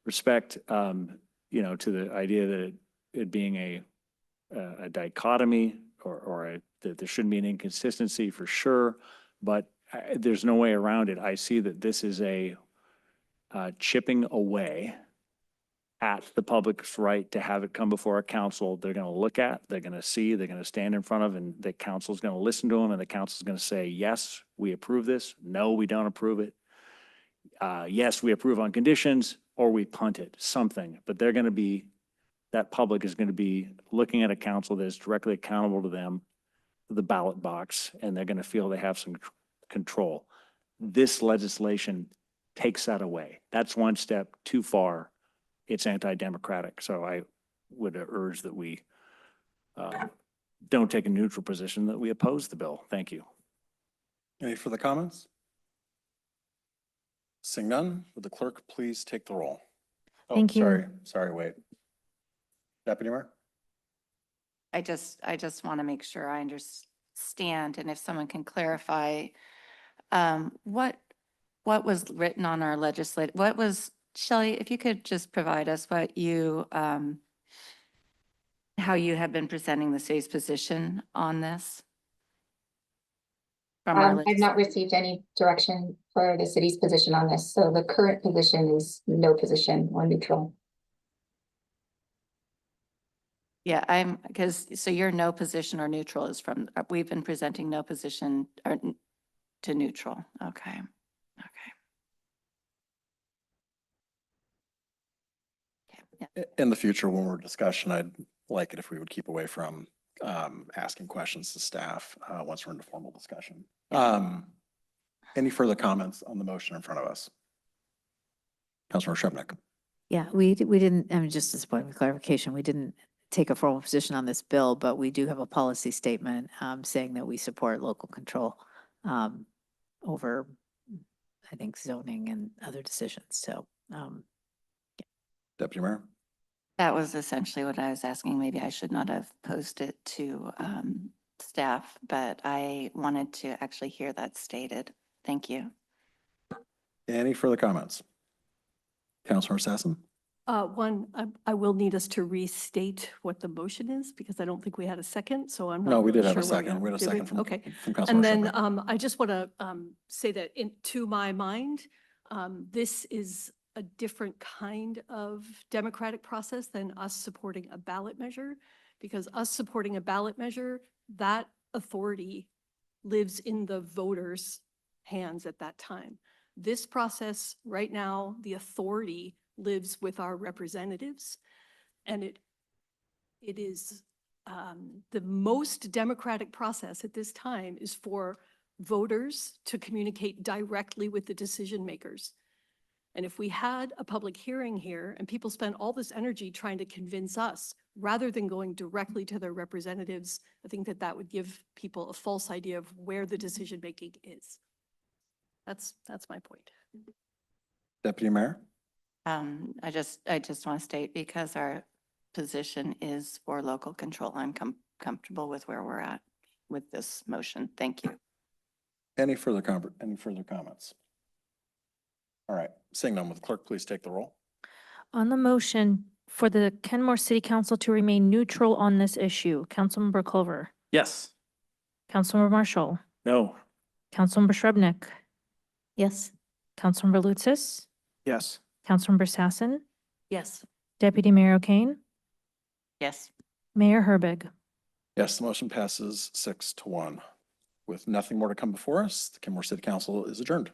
respect, you know, to the idea that it being a dichotomy that there shouldn't be an inconsistency for sure, but there's no way around it. I see that this is a chipping away at the public's right to have it come before a council they're going to look at, they're going to see, they're going to stand in front of, and the council's going to listen to them, and the council's going to say, yes, we approve this. No, we don't approve it. Yes, we approve on conditions, or we punt it, something. But they're going to be, that public is going to be looking at a council that is directly accountable to them, the ballot box, and they're going to feel they have some control. This legislation takes that away. That's one step too far. It's anti-democratic. So I would urge that we don't take a neutral position, that we oppose the bill. Thank you. Any further comments? Seeing none, would the clerk please take the roll? Oh, Thank you. Sorry, wait. Deputy Mayor? I just want to make sure I understand, and if someone can clarify, what was written on our legislate, what was, Shelley, if you could just provide us what you, how you have been presenting the city's position on this? From our I've not received any direction for the city's position on this, so the current position is no position or neutral. Yeah, so your no position or neutral is from, we've been presenting no position or to neutral. Okay. In the future, when we're discussing, I'd like it if we would keep away from asking questions to staff once we're into formal discussion. Any further comments on the motion in front of us? Councilor Shrubnik. Yeah, we didn't, I mean, just as a point of clarification, we didn't take a formal position on this bill, but we do have a policy statement saying that we support local control over, I think, zoning and other decisions. So, Deputy Mayor? That was essentially what I was asking. Maybe I should not have posed it to staff, but I wanted to actually hear that stated. Thank you. Any further comments? Councilor Sassen? One, I will need us to restate what the motion is because I don't think we had a second, so I'm not. No, we really did have a sure where we second. are. We had a Did second from Okay. Councilor And then Shrubnik. I just want to say that to my mind, this is a different kind of democratic process than us supporting a ballot measure, because us supporting a ballot measure, that authority lives in the voters' hands at that time. This process right now, the authority lives with our representatives, and it is the most democratic process at this time is for voters to communicate directly with the decision makers. And if we had a public hearing here and people spent all this energy trying to convince us rather than going directly to their representatives, I think that that would give people a false idea of where the decision making is. That's my point. Deputy Mayor? I just want to state, because our position is for local control, I'm comfortable with where we're at with this motion. Thank you. Any further comments? All right, seeing none, will the clerk please take the roll? On the motion for the Kenmore City Council to remain neutral on this issue, Councilmember Culver, Yes. Councilmember Marshall, No. Councilmember Shrubnik, yes. Councilmember Lutsis, Yes. Councilmember Sassen, Yes. Deputy Mayor O'Kane, Yes. Mayor Herbig. Yes, the motion passes 6-1. With nothing more to come before us, the Kenmore City Council is adjourned.